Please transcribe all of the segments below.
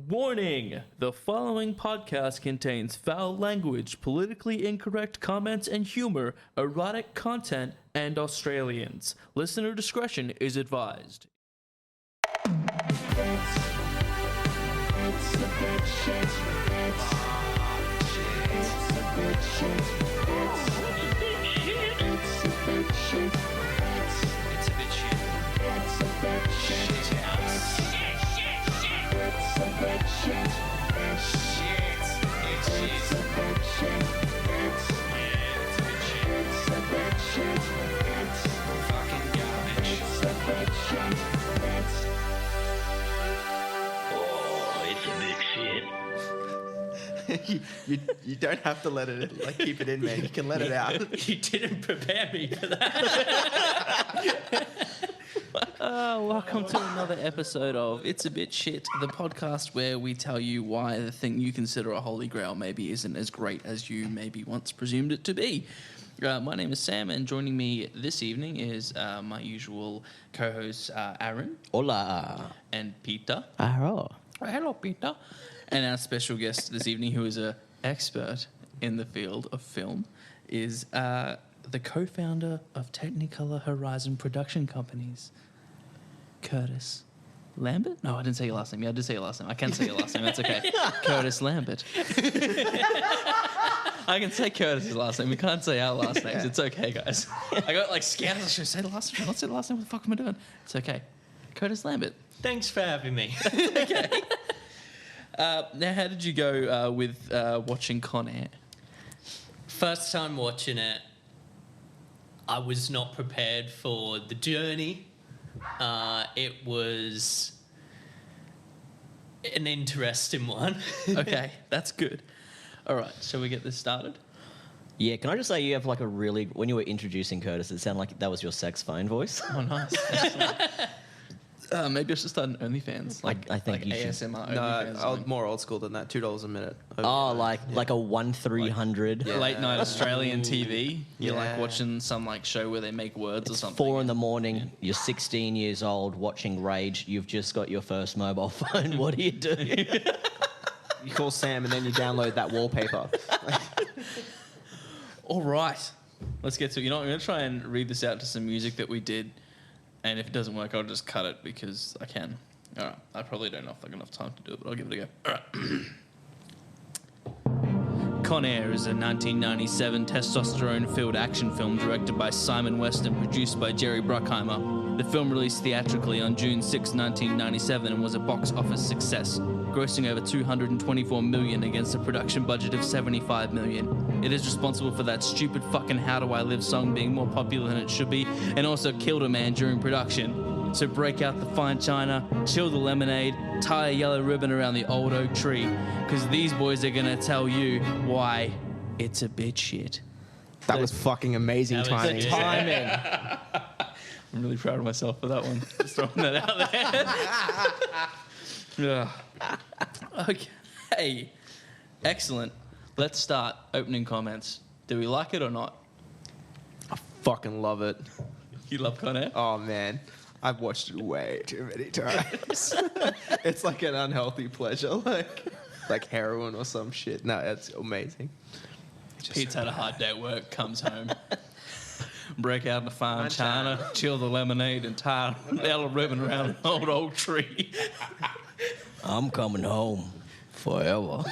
Warning! The following podcast contains foul language, politically incorrect comments and humor, erotic content, and Australians. Listener discretion is advised. You don't have to let it keep it in, man. You can let it out. You didn't prepare me for that. Welcome to another episode of It's a Bit Shit, the podcast where we tell you why the thing you consider a holy grail maybe isn't as great as you maybe once presumed it to be. My name is Sam, and joining me this evening is my usual co-hosts Aaron. Hola. And Peter. Hello. Hello, Peter. And our special guest this evening, who is an expert in the field of film, is the co-founder of Technicolour Horizon production companies, Curtis Lambert? No, I didn't say your last name. Yeah, I did say your last name. I can say your last name. That's okay. Curtis Lambert. I can say Curtis's last name. We can't say our last names. It's okay, guys. I got scanners. I should say the last name. Let's say the last name. What the fuck am I doing? It's okay. Curtis Lambert. Thanks for having me. Okay. Now, how did you go with watching Conair? First time watching it, I was not prepared for the journey. It was an interesting one. Okay, that's good. All right, shall we get this started? Yeah, can I just say you have like a really... When you were introducing Curtis, it sounded like that was your sax phone voice. Oh, nice. Maybe I should start an OnlyFans. I think you should. ASMR No, OnlyFans. more old school than that. $2 a minute. Oh, like a 1-300. Yeah. Late night Australian TV. You're Yeah. watching some show where they make words or something. 4 a.m, you're 16 years old, watching Rage, you've just got your first mobile phone. What do you do? You call Sam and then you download that wallpaper. All right, let's get to it. I'm going to try and read this out to some music that we did. And if it doesn't work, I'll just cut it because I can. All right. I probably don't know if I've got enough time to do it, but I'll give it a go. All right. Conair is a 1997 testosterone-filled action film directed by Simon West and produced by Jerry Bruckheimer. The film released theatrically on June 6, 1997 and was a box office success, grossing over $224 million against a production budget of $75 million. It is responsible for that stupid fucking How Do I Live song being more popular than it should be, and also killed a man during production. So break out the fine china, chill the lemonade, tie a yellow ribbon around the old oak tree, because these boys are gonna tell you why it's a bit shit. That was fucking amazing timing. Timing. I'm really proud of myself for that one. Just throwing that out there. Yeah. Okay. Excellent. Let's start opening comments. Do we like it or not? I fucking love it. You love Conair? Oh, man. I've watched it way too many times. It's like an unhealthy pleasure, like heroin or some shit. No, it's amazing. Pete's had a hard day at work, comes home, break out in the fine china, chill the lemonade, and tie a yellow ribbon around an old oak tree. I'm coming home forever.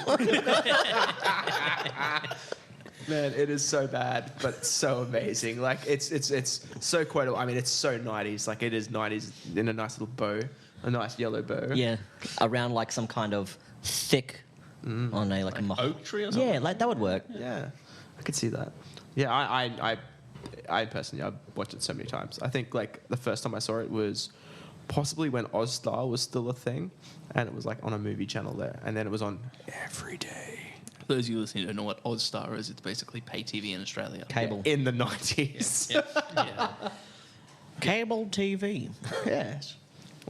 Man, it is so bad, but it's so amazing. It's so quotable. I mean, it's so 90s. It is 90s in a nice little bow, a nice yellow bow. Yeah, around some kind of thick... on a Oak tree or something? Yeah, that would work. Yeah, I could see that. Yeah, I personally, I've watched it so many times. I think the first time I saw it was possibly when Ozstar was still a thing, and it was on a movie channel there, and then it was on every day. For those of you listening who don't know what Ozstar is, it's basically pay TV in Australia. Cable. In the 90s. Yeah. Cable TV. Yes.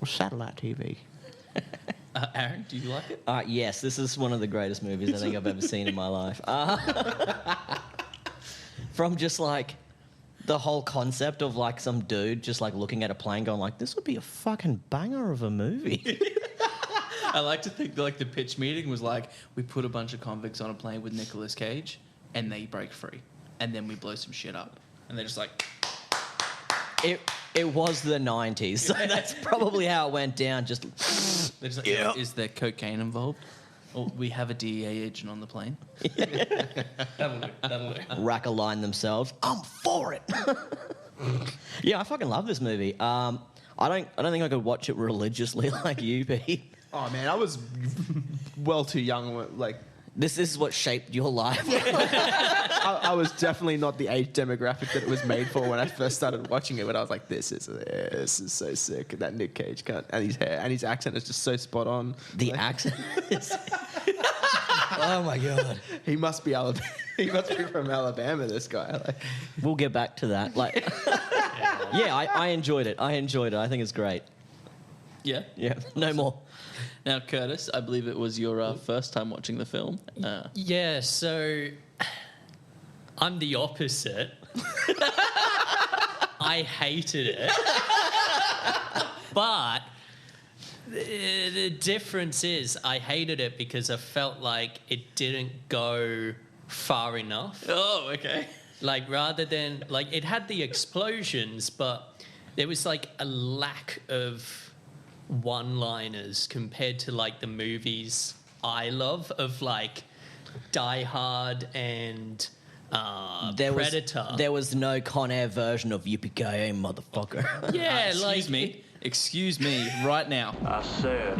Or satellite TV. Aaron, do you like it? Yes, this is one of the greatest movies I think I've ever seen in my life. From just the whole concept of some dude just looking at a plane going this would be a fucking banger of a movie. I like to think that, like, the pitch meeting was like, we put a bunch of convicts on a plane with Nicolas Cage, and they break free, and then we blow some shit up, and they're just like, It was the 90s, so that's probably how it went down. Just they're just like, is there cocaine involved? Or we have a DEA agent on the plane. That'll do. rack-a-line themselves. I'm for it. Yeah, I fucking love this movie. I don't think I could watch it religiously like you, Pete. Oh man, I was well too young. Like This is what shaped your life. I was definitely not the age demographic that it was made for when I first started watching it. But I was like, this is so sick. And that Nick Cage cunt and his hair and his accent is just so spot on. The accent is... Oh, my God. He must be Alabama. He must be from Alabama, this guy. Like, We'll get back to that. Like, yeah, I enjoyed it. I think it's great. Yeah. Yeah, no more. Now, Curtis, I believe it was your first time watching the film. Yeah, so I'm the opposite. I hated it. But the difference is I hated it because I felt like it didn't go far enough. Oh, okay. Like, rather than... Like, it had the explosions, but there was, like, a lack of one-liners compared to, like, the movies I love of, like, Die Hard and Predator. There was no Conair version of Yippee-ki-yay, motherfucker. Yeah, Excuse me, right now. I said,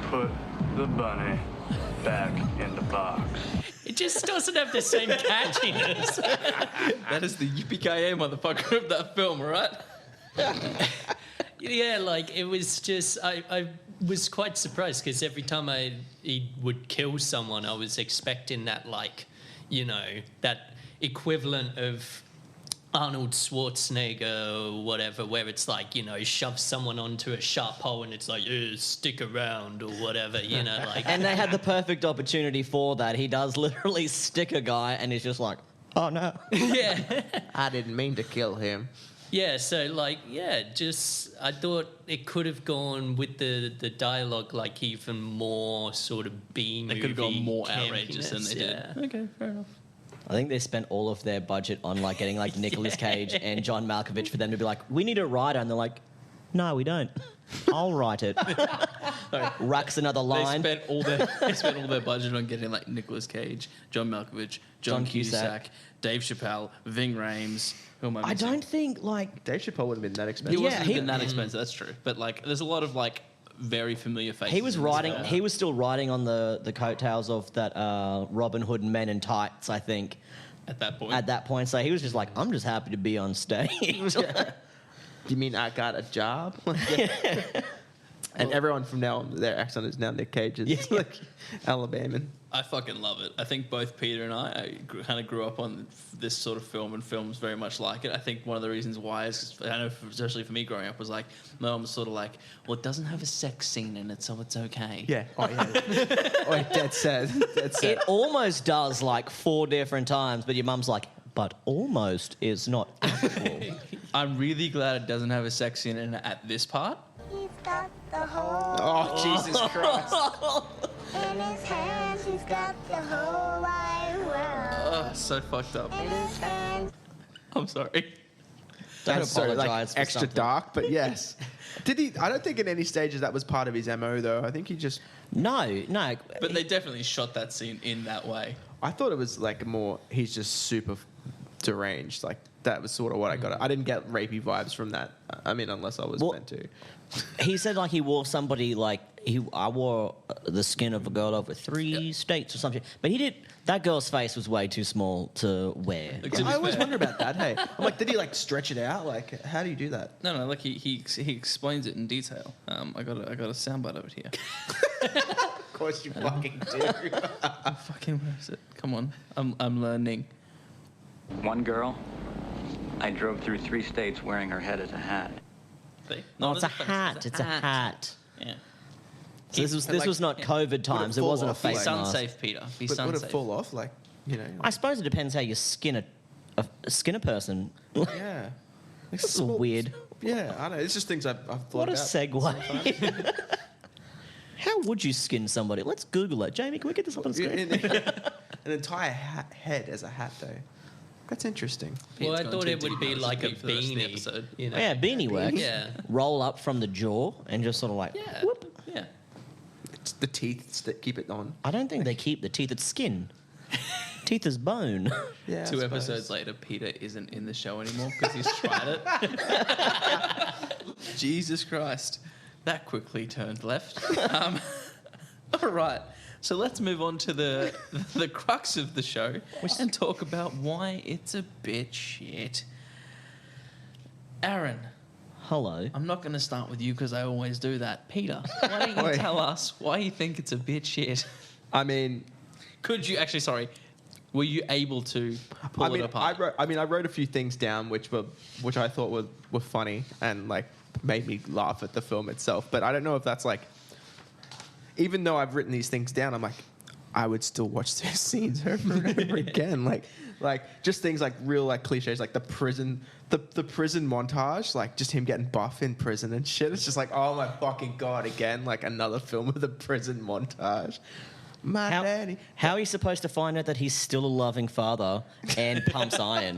put the bunny back in the box. It just doesn't have the same catchiness. That is the yippee-ki-yay motherfucker of that film, right? Yeah, like, it was just... I was quite surprised because every time he would kill someone, I was expecting that, like, you know, that equivalent of Arnold Schwarzenegger or whatever, where it's like, you know, shove someone onto a sharp pole and it's like, stick around or whatever, you know, like... And they had the perfect opportunity for that. He does literally stick a guy and he's just like, oh, no. Yeah. I didn't mean to kill him. Yeah, so, like, yeah, just... I thought it could have gone with the dialogue, like, even more sort of B-movie. They could have gone more outrageous than they yeah. did. Okay, fair enough. I think they spent all of their budget on, like, getting, like, Nicolas Cage and John Malkovich for them to be like, we need a writer. And they're like, no, we don't. I'll write it. Racks another line. They spent all their budget on getting, like, Nicolas Cage, John Malkovich, John Cusack, Dave Chappelle, Ving Rhames. Who am I missing? I don't think, like... Dave Chappelle would have been that expensive. He wasn't even that expensive, that's true. But, like, there's a lot of, like, very familiar faces. He was still riding on the coattails of that Robin Hood Men in Tights, I think. At that point. So he was just like, I'm just happy to be on stage. You mean I got a job? And everyone from now on, their accent is now Nick Cage's. Yeah. Like Alabaman. I fucking love it. I think both Peter and I kind of grew up on this sort of film and films very much like it. I think one of the reasons why is, I know, especially for me growing up, was like, my mum was sort of like, well, it doesn't have a sex scene in it, so it's okay. Yeah. Oh, yeah. Oh, dead set. Dead set. It almost does, like, 4 different times, but your mum's like, but almost is not actual. I'm really glad it doesn't have a sex scene in it at this part. He's got the whole Oh, Jesus Christ. in his hands. He's got the whole wide world Oh, so fucked up. in his hands. I'm sorry. Don't That's so, apologise like, for extra something. dark, but yes. Did he? I don't think in any stages that was part of his MO, though. I think he just... No. But they definitely shot that scene in that way. I thought it was like more... He's just super deranged. Like, that was sort of what I got. I didn't get rapey vibes from that. I mean, unless I was meant to. He said, like, he wore somebody, like, I wore the skin of a girl over 3 states or something. But he did... That girl's face was way too small to wear. Like, to be I always fair- wonder about that, hey. I'm like, did he, like, stretch it out? Like, how do you do that? No, like he explains it in detail. I got a soundbite of it here. Of course you fucking do. Fucking where is it? Come on, I'm learning. One girl, I drove through 3 states wearing her head as a hat. See? No, Not it's a as offensive. hat. It's a hat. Yeah. So this was not COVID times. It fall wasn't a off, fake Be like- sun mask. safe, Peter. Be But sun would it safe. fall off? Like, you know. I suppose it depends how you skin a person. Yeah. Like, This is weird. Yeah, I know. It's just things I've thought What a about. segue. How would you skin somebody? Let's Google it. Jamie, can we get this up on screen? An entire head as a hat, though. That's interesting. Well, I Pete's gone thought too it would deep be on this like a Pete for the rest of the beanie. episode. You know? Oh, yeah, beanie works. Yeah. Roll up from the jaw and just sort of like, Yeah. whoop. Yeah. It's the teeth that keep it on. I don't think they keep the teeth. It's skin. Teeth is bone. Yeah. I 2 suppose. episodes later, Peter isn't in the show anymore because he's tried it. Jesus Christ. That quickly turned left. All right. So let's move on to the crux of the show and talk about why it's a bit shit. Aaron, Hello. I'm not going to start with you because I always do that. Peter, why don't you Oi. tell us why you think it's a bit shit? I mean, Could you actually? Sorry, were you able to pull it apart? I wrote a few things down which I thought were funny and like made me laugh at the film itself. But I don't know if that's like, even though I've written these things down, I'm like, I would still watch these scenes over and over again. Like just things like real like cliches, like the prison montage, like just him getting buff in prison and shit. It's just like, oh my fucking God, again, like another film with a prison montage. My daddy. How are you supposed to find out that he's still a loving father and pumps iron?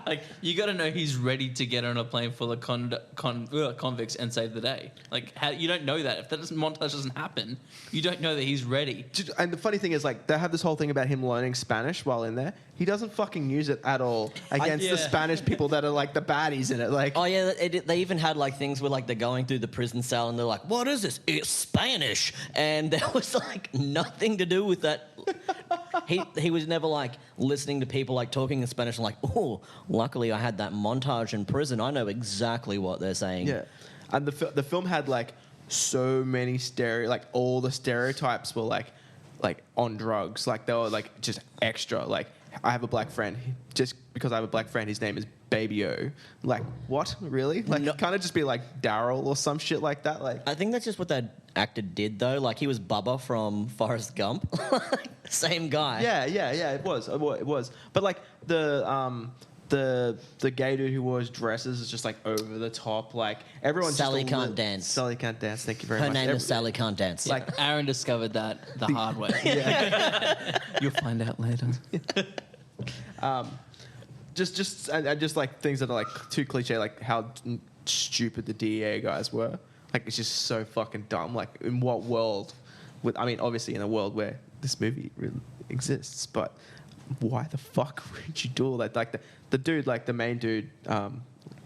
Like, you got to know he's ready to get on a plane full of convicts and save the day. Like, how, you don't know that. If that montage doesn't happen, you don't know that he's ready. And the funny thing is, like, they have this whole thing about him learning Spanish while in there. He doesn't fucking use it at all against the Yeah. Spanish people that are like the baddies in it. Like, Oh yeah, they even had like things where like they're going through the prison cell and they're like, "What is this? It's Spanish," and there was like nothing to do with that. He was never like listening to people like talking in Spanish and like, "Oh, luckily I had that montage in prison. I know exactly what they're saying." yeah. And the film had like so many all the stereotypes were like on drugs. Like they were like just extra. Like, I have a black friend. Just because I have a black friend, his name is Baby O. Like, what? Really? Like, No. can't it just be like Daryl or some shit like that? Like, I think that's just what that actor did though. Like he was Bubba from Forrest Gump. Same guy. yeah. It was. But like the gay dude who wears dresses is just like over the top. Like everyone's Sally just can't dance. Sally can't dance. Thank you very Her much. name is Sally Can't Dance. Like, Aaron discovered that the hard way. You'll find out later. Just like things that are like too cliche, like how stupid the DEA guys were. Like, it's just so fucking dumb. Like, in what world? Obviously in a world where this movie really exists, but why the fuck would you do all that? Like the dude, like the main dude,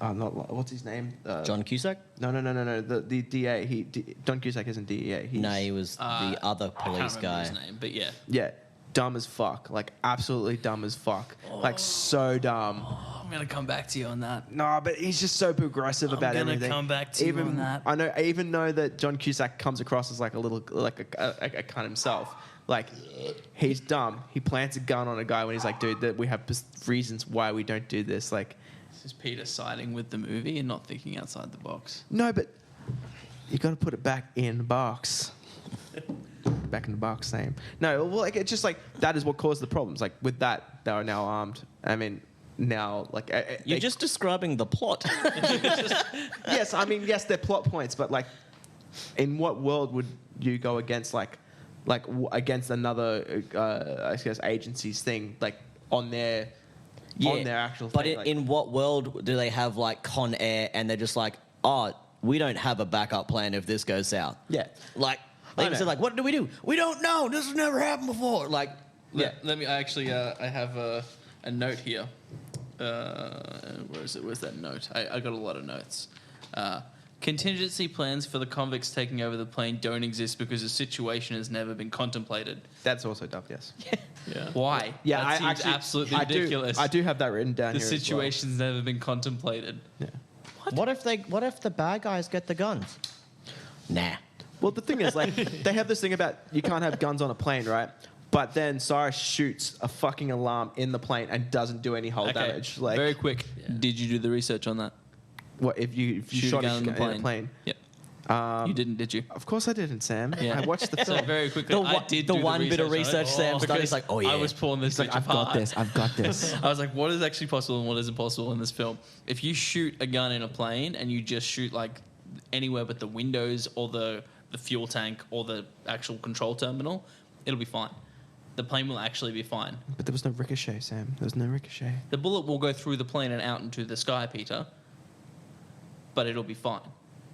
what's his name? John Cusack? No. The DA. John Cusack isn't DEA. No, he was the other I can't police remember guy. his name, but yeah. Yeah, dumb as fuck. Like, absolutely dumb as fuck. Like, so dumb. I'm going to come back to you on that. No, but he's just so progressive about gonna everything. come back to you on that. I even know that John Cusack comes across as like a little, like a cunt himself. Like, he's dumb. He plants a gun on a guy when he's like, dude, that we have reasons why we don't do this. Like, This is Peter siding with the movie and not thinking outside the box. no, but you got to put it back in the box. Back in the box, same. No, well, like, it's just like that is what caused the problems. Like, with that, they are now armed. I mean, now, like, You're just describing the plot. yes, I mean, yes, they're plot points, but like, in what world would you go against against another, I guess, agency's thing, like on their actual but thing? in what world do they have like Conair and they're just like, oh, we don't have a backup plan if this goes south? Yeah. Like, they I even know. said like, what do? We don't know. This has never happened before. Like, Yeah. Let me. I actually. I have a note here. Where is it? Where's that note? I got a lot of notes. Contingency plans for the convicts taking over the plane don't exist because the situation has never been contemplated. That's also dumb, yes. Yeah. Why? Yeah, that seems absolutely ridiculous. I do have that written down The here. situation's never been contemplated. Yeah. what if the bad guys get the guns? Nah. Well, the thing is, like, they have this thing about you can't have guns on a plane, right? But then Cyrus shoots a fucking alarm in the plane and doesn't do any hull damage. Like, very quick. Did you do the research on that? what if you Shoot shot a gun in a plane? Yeah. You didn't, did you? Of course I didn't, Sam. Yeah. I watched the So film. very quickly, The I one- did the do one bit of on it. research Sam's done, he's Because like, oh, yeah. I was pulling this He's like, bitch I've got apart. this. I've got this. I was like, what is actually possible and what isn't possible in this film? If you shoot a gun in a plane and you just shoot like anywhere but the windows or the the fuel tank or the actual control terminal, it'll be fine. The plane will actually be fine. But there was no ricochet, Sam. There was no ricochet. The bullet will go through the plane and out into the sky, Peter, but it'll be fine.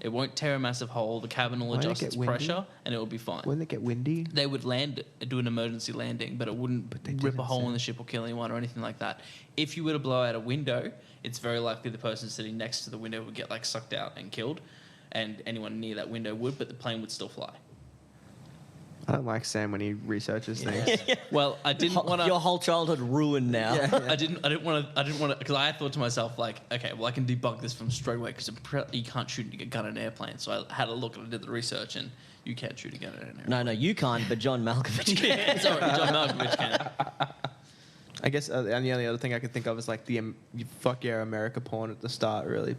It won't tear a massive hole. The cabin will Won't it adjust get its windy? pressure, and it will be fine. Wouldn't it get windy? They would land it, do an emergency landing, but it wouldn't But they rip a didn't, hole in Sam. the ship or kill anyone or anything like that. If you were to blow out a window, it's very likely the person sitting next to the window would get like sucked out and killed, and anyone near that window would, but the plane would still fly. I don't like Sam when he researches things. Well, I didn't want to. Your whole childhood ruined now. I didn't want to, because I thought to myself, like, okay, well, I can debunk this from straight away, because you can't shoot a gun at an airplane. So I had a look and I did the research, and you can't shoot a gun at an airplane. No, you can't, but John Malkovich can. Sorry, John Malkovich can. I guess and the only other thing I could think of is like the fuck yeah America porn at the start really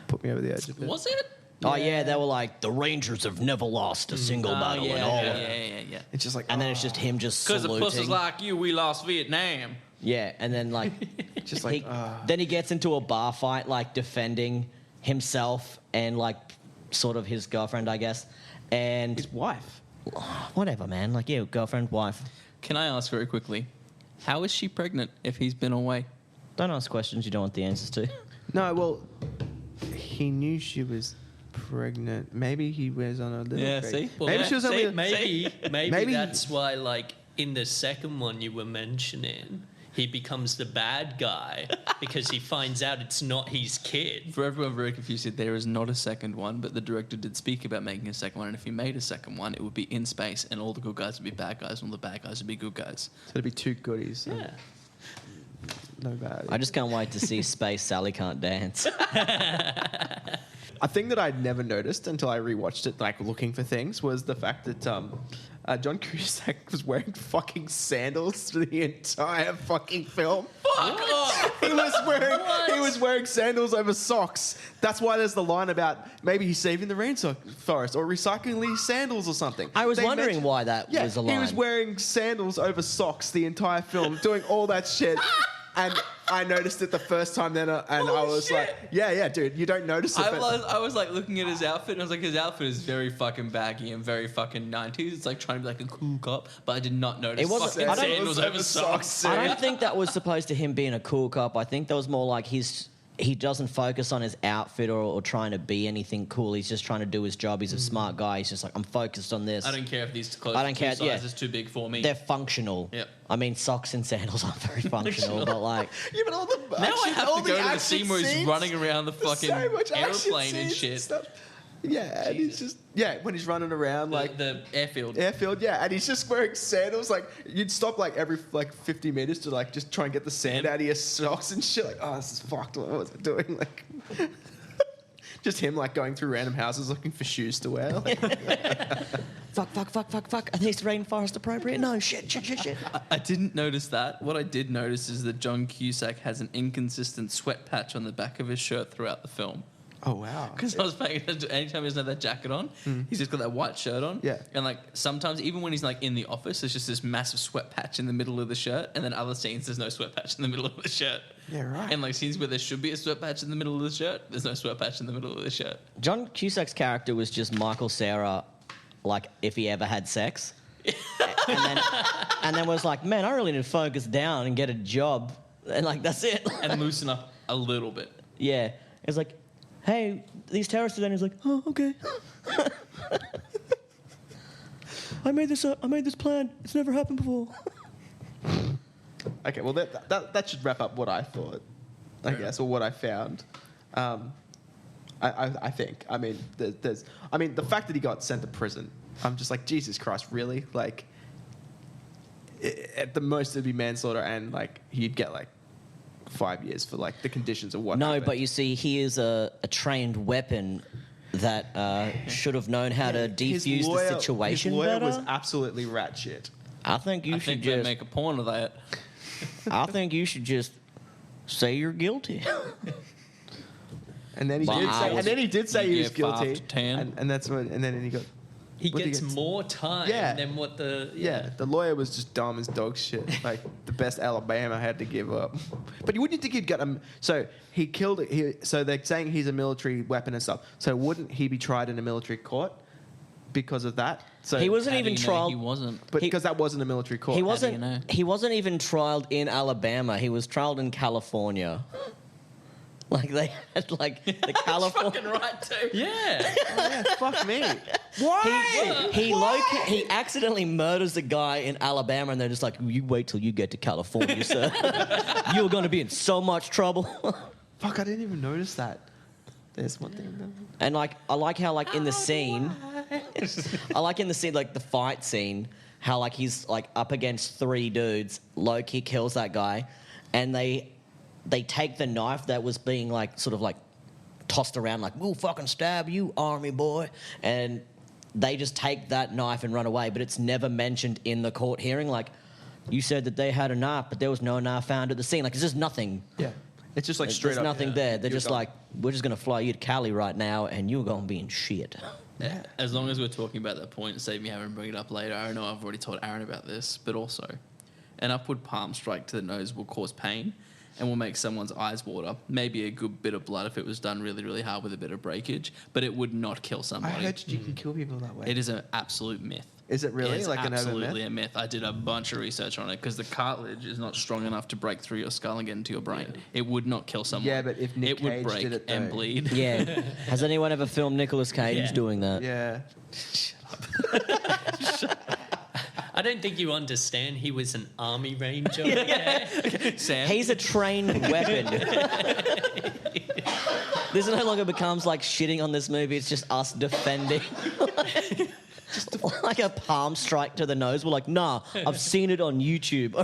put me over the edge a bit. Was it? Oh, yeah, they were like, the Rangers have never lost a single battle in all of it. Yeah. It's just like, And then it's just him just Because of saluting. pussies like you, we lost Vietnam. Yeah, and then like, just like, then he gets into a bar fight, like defending himself and like sort of his girlfriend, I guess. And his wife. whatever, man. Like, yeah, girlfriend, wife. Can I ask very quickly, how is she pregnant if he's been away? Don't ask questions you don't want the answers to. No, well, he knew she was pregnant. Maybe he was on a little Yeah, break. see? Well, maybe yeah, she was see? only... Maybe Maybe- that's why, like, in the second one you were mentioning, he becomes the bad guy because he finds out it's not his kid. For everyone very confused, there is not a second one, but the director did speak about making a second one, and if he made a second one, it would be in space, and all the good guys would be bad guys, and all the bad guys would be good guys. So it'd be two goodies. Yeah. No bad. I just can't wait to see Space Sally Can't Dance. A thing that I'd never noticed until I rewatched it, like looking for things, was the fact that John Cusack was wearing fucking sandals through the entire fucking film. Fuck off! He was wearing sandals over socks. That's why there's the line about maybe he's saving the rainforest or recycling these sandals or something. I was They wondering mentioned- why that was a line. He was wearing sandals over socks the entire film, doing all that shit. And I noticed it the first time then, and I was like, yeah, dude, you don't notice it. I was like looking at his outfit, and I was like, his outfit is very fucking baggy and very fucking 90s. It's like trying to be like a cool cop, but I did not notice It wasn't- fucking I don't- sandals over socks. I don't think that was supposed to him being a cool cop. I think that was more like he doesn't focus on his outfit or trying to be anything cool. He's just trying to do his job. He's a smart guy. He's just like, I'm focused on this. I don't care if these clothes I don't are care, two yeah. sizes too big for me. They're functional. Yep. I mean, socks and sandals aren't very functional, but like, Yeah, but all the Now I action- have all to go to the action scene where he's scenes, running around the there's fucking so much action airplane and scenes shit. stuff. Yeah, and he's just when he's running around like the airfield. airfield, yeah, and he's just wearing sandals. Like you'd stop like every 50 meters to like just try and get the sand out of your socks and shit. Like, oh, this is fucked. What was I doing? Like, just him like going through random houses looking for shoes to wear. Like, fuck. Are these rainforest appropriate? No, shit. I didn't notice that. What I did notice is that John Cusack has an inconsistent sweat patch on the back of his shirt throughout the film. oh wow. Because I was paying attention to anytime he doesn't have that jacket on, he's just got that white shirt on. Yeah. And like sometimes, even when he's like in the office, there's just this massive sweat patch in the middle of the shirt, and then other scenes there's no sweat patch in the middle of the shirt. Yeah, right. And like scenes where there should be a sweat patch in the middle of the shirt, there's no sweat patch in the middle of the shirt. John Cusack's character was just Michael Cera, like if he ever had sex, and then was like, man, I really need to focus down and get a job, and like that's it. And loosen up a little bit. Yeah, it's like, hey, these terrorists are there. And he's like, oh, okay. I made this plan. It's never happened before. Okay, well that should wrap up what I thought, I guess, or what I found. I think. I mean, the fact that he got sent to prison, I'm just like, Jesus Christ, really? Like, at the most it'd be manslaughter, and like he'd get like 5 years for like the conditions of what. No, happened. but you see, he is a trained weapon that should have known how to His defuse lawyer- the situation His lawyer better. was absolutely rat shit. I think you I should think they just. make a porn of that. I think you should just say you're guilty. And then he But did I say, was- and then he did say he You was get 5 guilty. to 10. And that's when, and then he got. He What did gets he get? more time Yeah. than what the... Yeah, the lawyer was just dumb as dog shit. Like the best Alabama had to give up. But you wouldn't think he'd get him. So he killed it. So they're saying he's a military weapon and stuff. So wouldn't he be tried in a military court? because of that. So He wasn't How do even you know trialed. He wasn't. but he- because that wasn't a military court. He do you wasn't. know? He wasn't even trialed in Alabama. He was trialed in California. Like they had like the California. right too. Yeah. Yeah, fuck me. Why? He accidentally murders a guy in Alabama, and they're just like, "You wait till you get to California, sir. You're going to be in so much trouble." Fuck, I didn't even notice that. There's one thing. And like, I like how like in the scene, I like in the scene like the fight scene, how like he's like up against 3 dudes. Loki kills that guy, and they take the knife that was being like sort of like tossed around like, "We'll fucking stab you, army boy," and they just take that knife and run away. But it's never mentioned in the court hearing. Like, you said that they had a knife, but there was no knife found at the scene. Like, there's just nothing. Yeah. It's just like straight There's up. nothing there. They're You're just gone. like, "We're just gonna fly you to Cali right now, and you're gonna be in shit." Yeah. As long as we're talking about that point, save me having to bring it up later. I know I've already told Aaron about this, but also, an upward palm strike to the nose will cause pain and will make someone's eyes water. Maybe a good bit of blood if it was done really, really hard with a bit of breakage, but it would not kill I somebody. heard you can kill people that way. It is an absolute myth. Is it really It's like an urban absolutely myth? a myth. I did a bunch of research on it because the cartilage is not strong enough to break through your skull and get into your brain. It would not kill someone. Yeah, but if Nick it would Cage break did it, and though. bleed. Yeah. Has anyone ever filmed Nicolas Cage Yeah. doing that? Yeah. I don't think you understand. He was an army ranger. Sam, He's a trained weapon. This no longer becomes like shitting on this movie. It's just us defending. Just like a palm strike to the nose. We're like, "Nah, I've seen it on YouTube."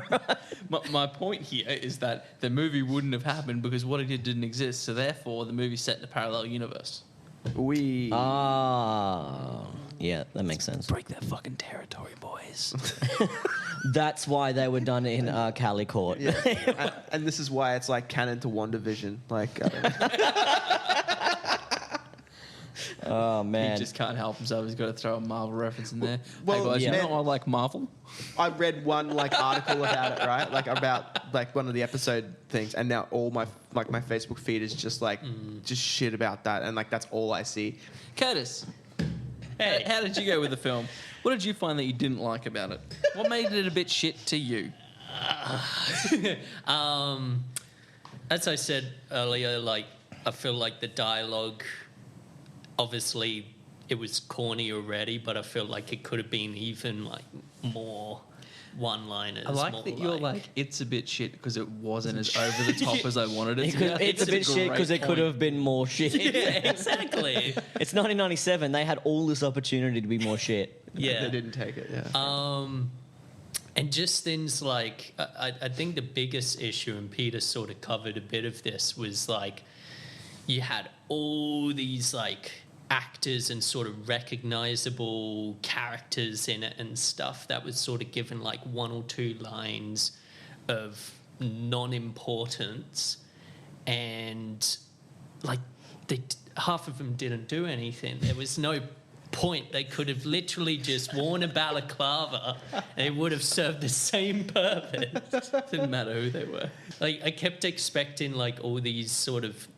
my point here is that the movie wouldn't have happened because what it did didn't exist. So therefore, the movie's set in a parallel universe. We. Yeah, that makes sense. Break that fucking territory, boys. That's why they were done in Cali Court. Yeah. and this is why it's like canon to WandaVision. Like, I don't know. Oh He man. just can't help himself. He's got to throw a Marvel reference in there. Well, hey guys, yeah. you know I like Marvel. I read one like article about it, right? Like about like one of the episode things, and now all my my Facebook feed is just like just shit about that, and like that's all I see. Curtis, Hey. how did you go with the film? What did you find that you didn't like about it? What made it a bit shit to you? As I said earlier, like I feel like the dialogue, obviously, it was corny already, but I feel like it could have been even like more one-liners. I like more that you're like, it's a bit shit because it wasn't as over the top as I wanted it to be. It's a bit shit because it could have been more shit. yeah, exactly. It's 1997. They had all this opportunity to be more shit. Yeah. They didn't take it. Yeah. And just things like, I think the biggest issue, and Peter sort of covered a bit of this, was like you had all these like actors and sort of recognizable characters in it and stuff that was sort of given like 1 or 2 lines of non-importance, and like half of them didn't do anything. There was no point. They could have literally just worn a balaclava and it would have served the same purpose. Didn't matter who they were. Like I kept expecting like all these sort of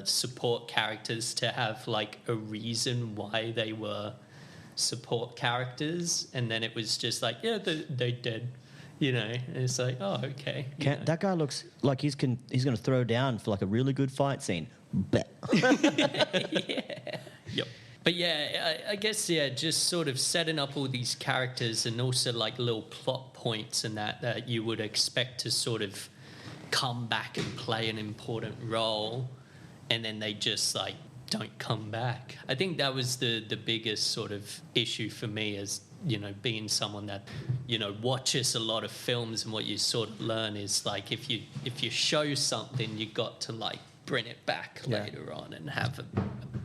support characters to have like a reason why they were support characters, and then it was just like, yeah, they're dead, you know. And it's like, oh, okay. you know. That guy looks like he's going to throw down for like a really good fight scene. Bet. Yep. But yeah, I guess, yeah, just sort of setting up all these characters and also like little plot points and that you would expect to sort of come back and play an important role, and then they just like don't come back. I think that was the biggest sort of issue for me, as you know, being someone that, you know, watches a lot of films, and what you sort of learn is like if you show something, you got to like bring it back later on and have a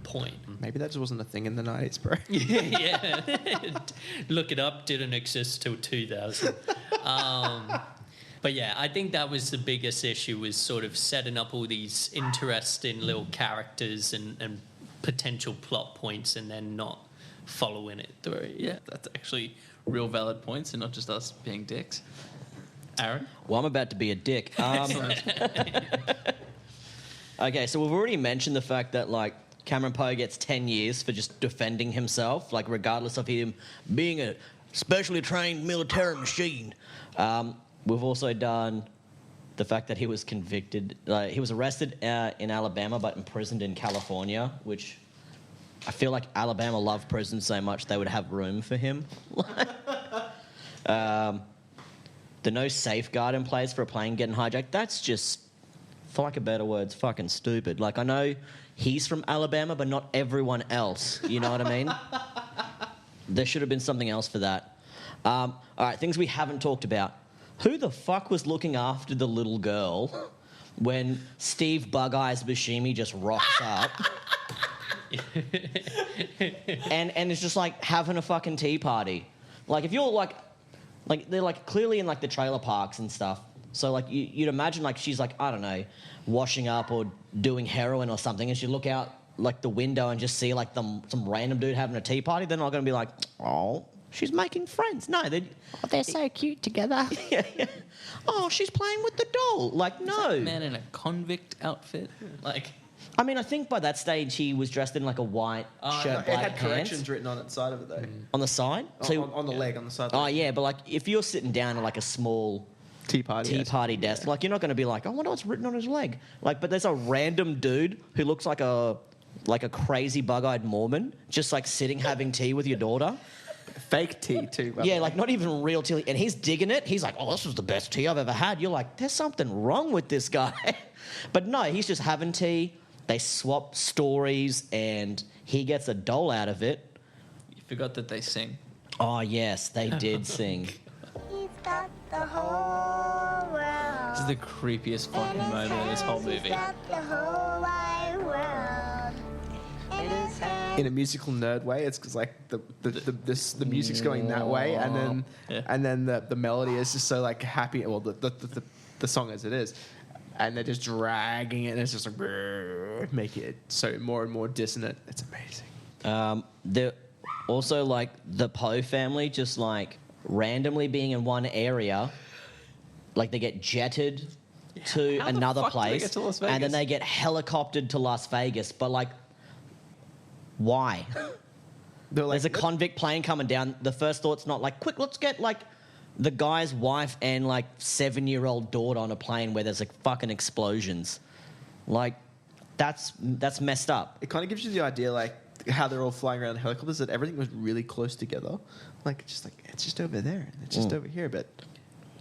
point. Maybe that just wasn't a thing in the 90s, bro. Yeah. Look it up, didn't exist till 2000. But yeah, I think that was the biggest issue, was sort of setting up all these interesting little characters and potential plot points and then not following it through. Yeah, that's actually real valid points and not just us being dicks. Aaron? Well, I'm about to be a dick. Okay, so we've already mentioned the fact that like Cameron Poe gets 10 years for just defending himself, like regardless of him being a specially trained military machine. We've also done the fact that he was convicted. He was arrested in Alabama but imprisoned in California, which I feel like Alabama love prisons so much they would have room for him. The no safeguard in place for a plane getting hijacked, that's just, for lack of better words, fucking stupid. Like, I know he's from Alabama, but not everyone else. You know what I mean? There should have been something else for that. All right, things we haven't talked about. Who the fuck was looking after the little girl when Steve Bug Eyes Buscemi just rocks up? and it's just like having a fucking tea party. Like, if you're like they're like clearly in like the trailer parks and stuff. So like you'd imagine like she's like, I don't know, washing up or doing heroin or something, and she look out like the window and just see like some random dude having a tea party. They're not going to be like, oh, she's making friends. No, They're so cute together. yeah. Oh, she's playing with the doll. Like, no. Man in a convict outfit. Like, I mean, I think by that stage he was dressed in like a white shirt, It black had pants. corrections written on the side of it though. On the side? On the leg, on the side. Oh, yeah, but like if you're sitting down at like a small tea party desk, like you're not going to be like, I wonder what's written on his leg. Like, but there's a random dude who looks like a crazy bug-eyed Mormon just like sitting having tea with your daughter. Fake tea too. By the Yeah, way. like not even real tea. And he's digging it. He's like, oh, this was the best tea I've ever had. You're like, there's something wrong with this guy. But no, he's just having tea. They swap stories and he gets a doll out of it. you forgot that they sing. Oh, yes, they did sing. He's got the whole world. This is the creepiest fucking moment in this whole movie. He's got the whole wide world. In his hand. in a musical nerd way, it's because like the music's going that way, and then Yeah. the melody is just so like happy. Well, the song as it is, and they're just dragging it, and it's just like brrr, making it so more and more dissonant. It's amazing. They're also like the Poe family just like randomly being in one area, like they get jetted to How the another fuck do they place get to Las and then Vegas? they get helicoptered to Las Vegas, but like why? They're like, There's a convict plane coming down. The first thought's not like, quick, let's get like the guy's wife and like 7-year-old daughter on a plane where there's like fucking explosions. Like that's messed up. it kind of gives you the idea like how they're all flying around in helicopters, that everything was really close together. Like it's just over there and it's just over here, but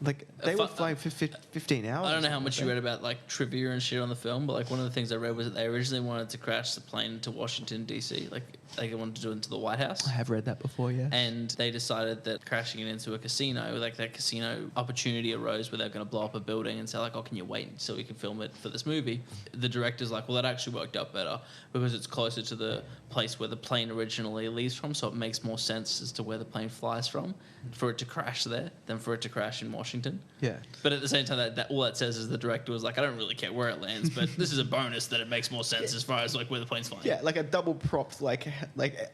like they were flying for 15 hours. I don't know how or much you something. read about like trivia and shit on the film, but like one of the things I read was that they originally wanted to crash the plane to Washington DC, like they wanted to do it into the White House. I have read that before, yeah. And they decided that crashing it into a casino, like that casino opportunity arose where they're going to blow up a building and say like, oh, can you wait so we can film it for this movie? The director's like, well, that actually worked out better because it's closer to the place where the plane originally leaves from, so it makes more sense as to where the plane flies from for it to crash there than for it to crash in Washington. Yeah. But at the same time, that all that says is the director was like, I don't really care where it lands, but this is a bonus that it makes more sense as far as like where the plane's flying. Yeah, like a double propped like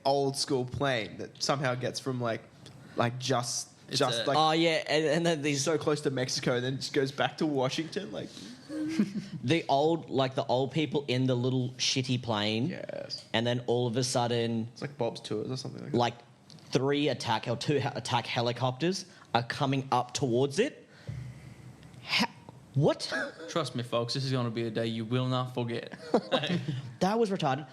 old school plane that somehow gets from like just It's just a- like Oh yeah, and then these so close to Mexico and then just goes back to Washington. Like the old people in the little shitty plane. yes, And then all of a sudden, it's like Bob's Tours or something like that. like 2 attack helicopters are coming up towards it. What? Trust me, folks, this is going to be a day you will not forget. That was retarded.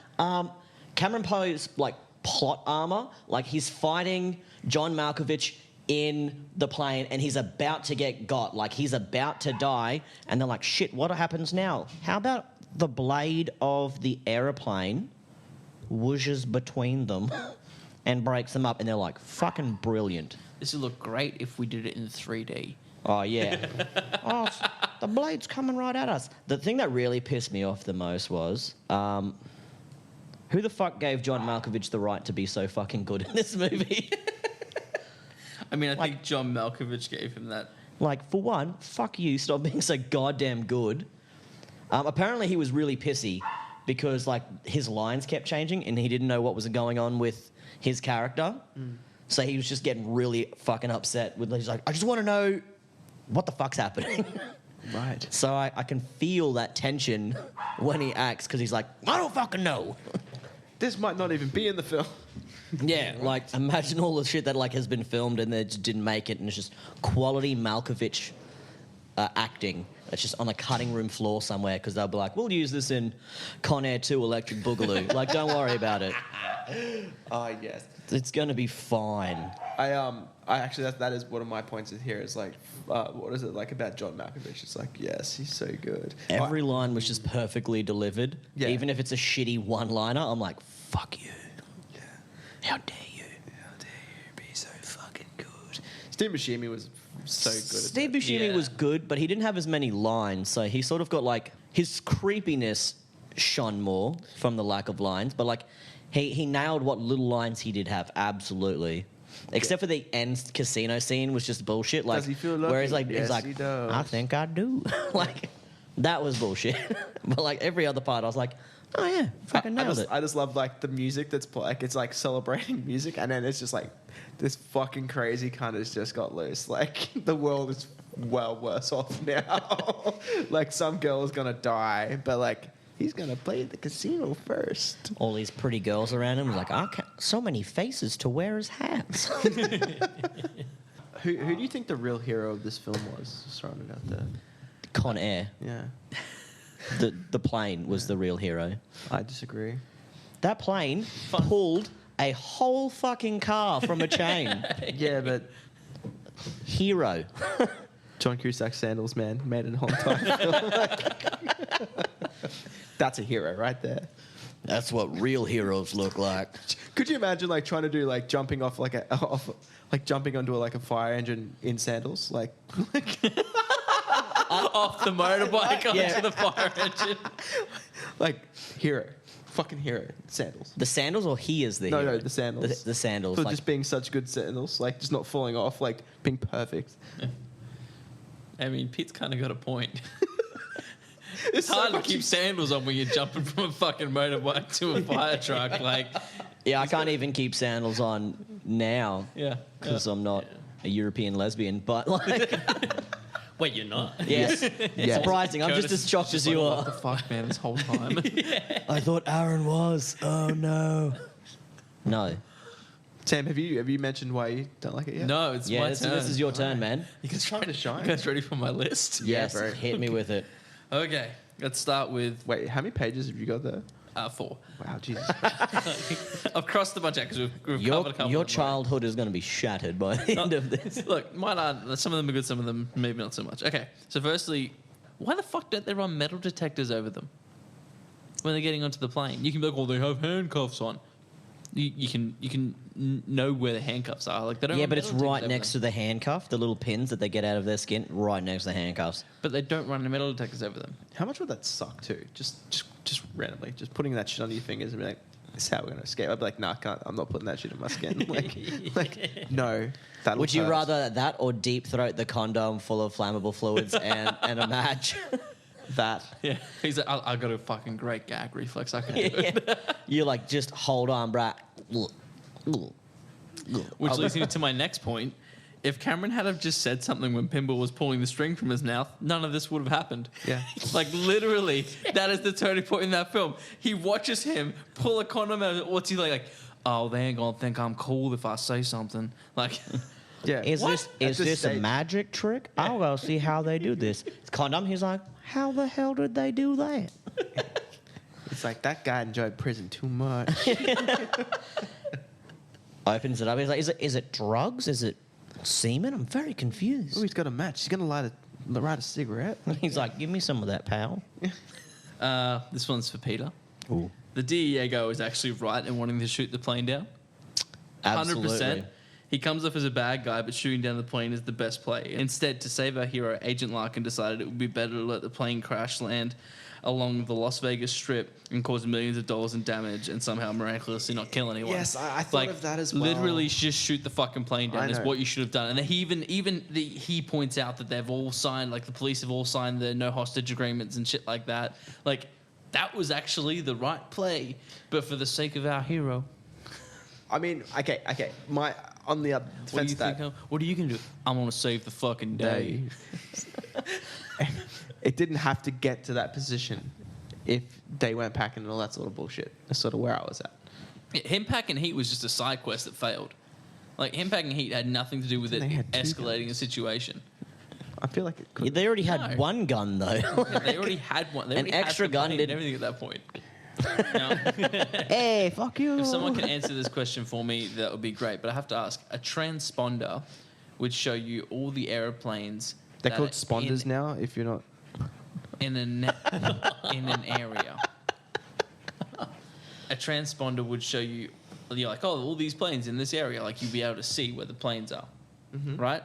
Cameron Poe's like plot armor, like he's fighting John Malkovich in the plane and he's about to get got, like he's about to die, and they're like, shit, what happens now? How about the blade of the aeroplane whooshes between them and breaks them up, and they're like, fucking brilliant. This would look great if we did it in 3D. Oh, yeah. The blade's coming right at us. The thing that really pissed me off the most was, who the fuck gave John Malkovich the right to be so fucking good in this movie? I mean, I think John Malkovich gave him that. Like, for one, fuck you, stop being so goddamn good. Apparently he was really pissy because, like, his lines kept changing and he didn't know what was going on with his character. So he was just getting really fucking upset. He's like, I just want to know what the fuck's happening. Right. So I can feel that tension when he acts because he's like, I don't fucking know. this might not even be in the film. Yeah, like imagine all the shit that like has been filmed and they just didn't make it, and it's just quality Malkovich acting. It's just on a cutting room floor somewhere because they'll be like, "We'll use this in Conair 2 Electric Boogaloo." Like, don't worry about it. Oh yes. It's gonna be fine. I actually that is one of my points here is like, what is it like about John Malkovich? It's like, yes, he's so good. Every line was just perfectly delivered. Yeah. Even if it's a shitty one-liner, I'm like, "Fuck you! Yeah. How dare you!" How dare you be so fucking good? Steve Buscemi was so good. Steve at Buscemi Yeah. was good, but he didn't have as many lines, so he sort of got like his creepiness shone more from the lack of lines. But like, he nailed what little lines he did have, absolutely. Except for the end casino scene was just bullshit. Like, Does he feel lucky? where he's like, Yes, he does. I think I do. Like, that was bullshit. But like every other part, I was like, oh yeah, fucking nailed it. I just love like the music that's like it's like celebrating music, and then it's just like this fucking crazy cunt has just got loose. Like the world is well worse off now. Like some girl is gonna die, but like he's gonna play at the casino first. All these pretty girls around him was like, I can't, so many faces to wear as hats. Who do you think the real hero of this film was? Just throwing it out there. Conair. Yeah, The plane was the real hero. I disagree. That plane pulled a whole fucking car from a chain. Yeah, but Hero. John Cusack's sandals, man, made it a whole entire film. That's a hero right there. That's what real heroes look like. Could you imagine like trying to do like jumping off like jumping onto like a fire engine in sandals, like Off the motorbike onto Yeah. the fire engine. like hero, fucking hero, sandals. The sandals or he is the hero? No, the sandals. The sandals. For Like, just being such good sandals, like just not falling off, like being perfect. I mean, Pete's kind of got a point. It's so Hard to much- keep sandals on when you're jumping from a fucking motorbike to a fire truck. Like, yeah, I can't even keep sandals on now yeah. because I'm not a European lesbian. But like, Wait, you're not? yes, Yeah. surprising. I'm just Curtis as shocked as you What the are. fuck, man, this whole time. I thought Aaron was. Oh no. No. Sam, have you mentioned why you don't like it yet? No, it's Yeah, my this, turn. this is your turn, man. You guys Time to shine. You guys ready for my list? Yes, bro. hit me with it. Okay, let's start with Wait, how many pages have you got there? 4. Wow, Jesus. I've crossed a bunch out because we've Your, covered a couple. your of them childhood is going to be shattered by the end of this. already. Look, mine are, some of them are good, some of them maybe not so much. Okay, so firstly, why the fuck don't they run metal detectors over them when they're getting onto the plane? You can be like, well, they have handcuffs on. You can know where the handcuffs are. Like they don't. Yeah, run but it's metal right detectors next over to the handcuff, the little pins that they get out of their skin, right next to the handcuffs. them. But they don't run the metal detectors over them. How much would that suck too? Just randomly, just putting that shit on your fingers and be like, "This is how we're gonna escape." I'd be like, "Nah, can't. I'm not putting that shit in my skin." like no. That Would you rather that or deep throat the condom full of flammable fluids and a match? that? Yeah, he's like, I got a fucking great gag reflex. I can do it. Yeah. You're like, just hold on, bruh. Which leads me to my next point. If Cameron had have just said something when Pinball was pulling the string from his mouth, none of this would have happened. Yeah. Like, literally, that is the turning point in that film. He watches him pull a condom out. What's he like? Oh, they ain't gonna think I'm cool if I say something. Like, Yeah. Is What? this At is this this a stage- magic trick? I'll go see how they do this. It's condom. He's like, how the hell did they do that? It's like that guy enjoyed prison too much. Opens it up. He's like, is it drugs? Is it semen? I'm very Oh, confused. he's got a match. He's gonna light a cigarette. He's like, give me some of that, pal. this one's for Peter. Ooh. The DEA guy was actually right in wanting to shoot the plane down. Absolutely. He comes off as a bad guy, but shooting down the plane is the best play. Instead, to save our hero, Agent Larkin decided it would be better to let the plane crash land along the Las Vegas Strip and cause millions of dollars in damage and somehow miraculously not kill anyone. Yes, I thought of that as well. Literally, just shoot the fucking plane down I is know. what you should have done. And then he points out that they've all signed, like the police have all signed the no hostage agreements and shit like that. Like, that was actually the right play, but for the sake of our hero. I mean, okay. My on the What do defense you of that. think? What are you gonna do? I'm gonna save the fucking day. It didn't have to get to that position if they weren't packing and all that sort of bullshit. That's sort of where I was at. Yeah, him packing heat was just a side quest that failed. Like, him packing heat had nothing to do with it They had 2 escalating a guns. situation. I feel like it Yeah, could. they already had No. one gun though. Yeah, they already had one. They An already had extra the gun plane did- and everything at that point. Now, Hey, fuck you. if someone can answer this question for me, that would be great. But I have to ask: a transponder would show you all the aeroplanes. They're that called are sponders now. If you're not, in an area. A transponder would show you. You're like, oh, all these planes in this area. Like, you'd be able to see where the planes are, right?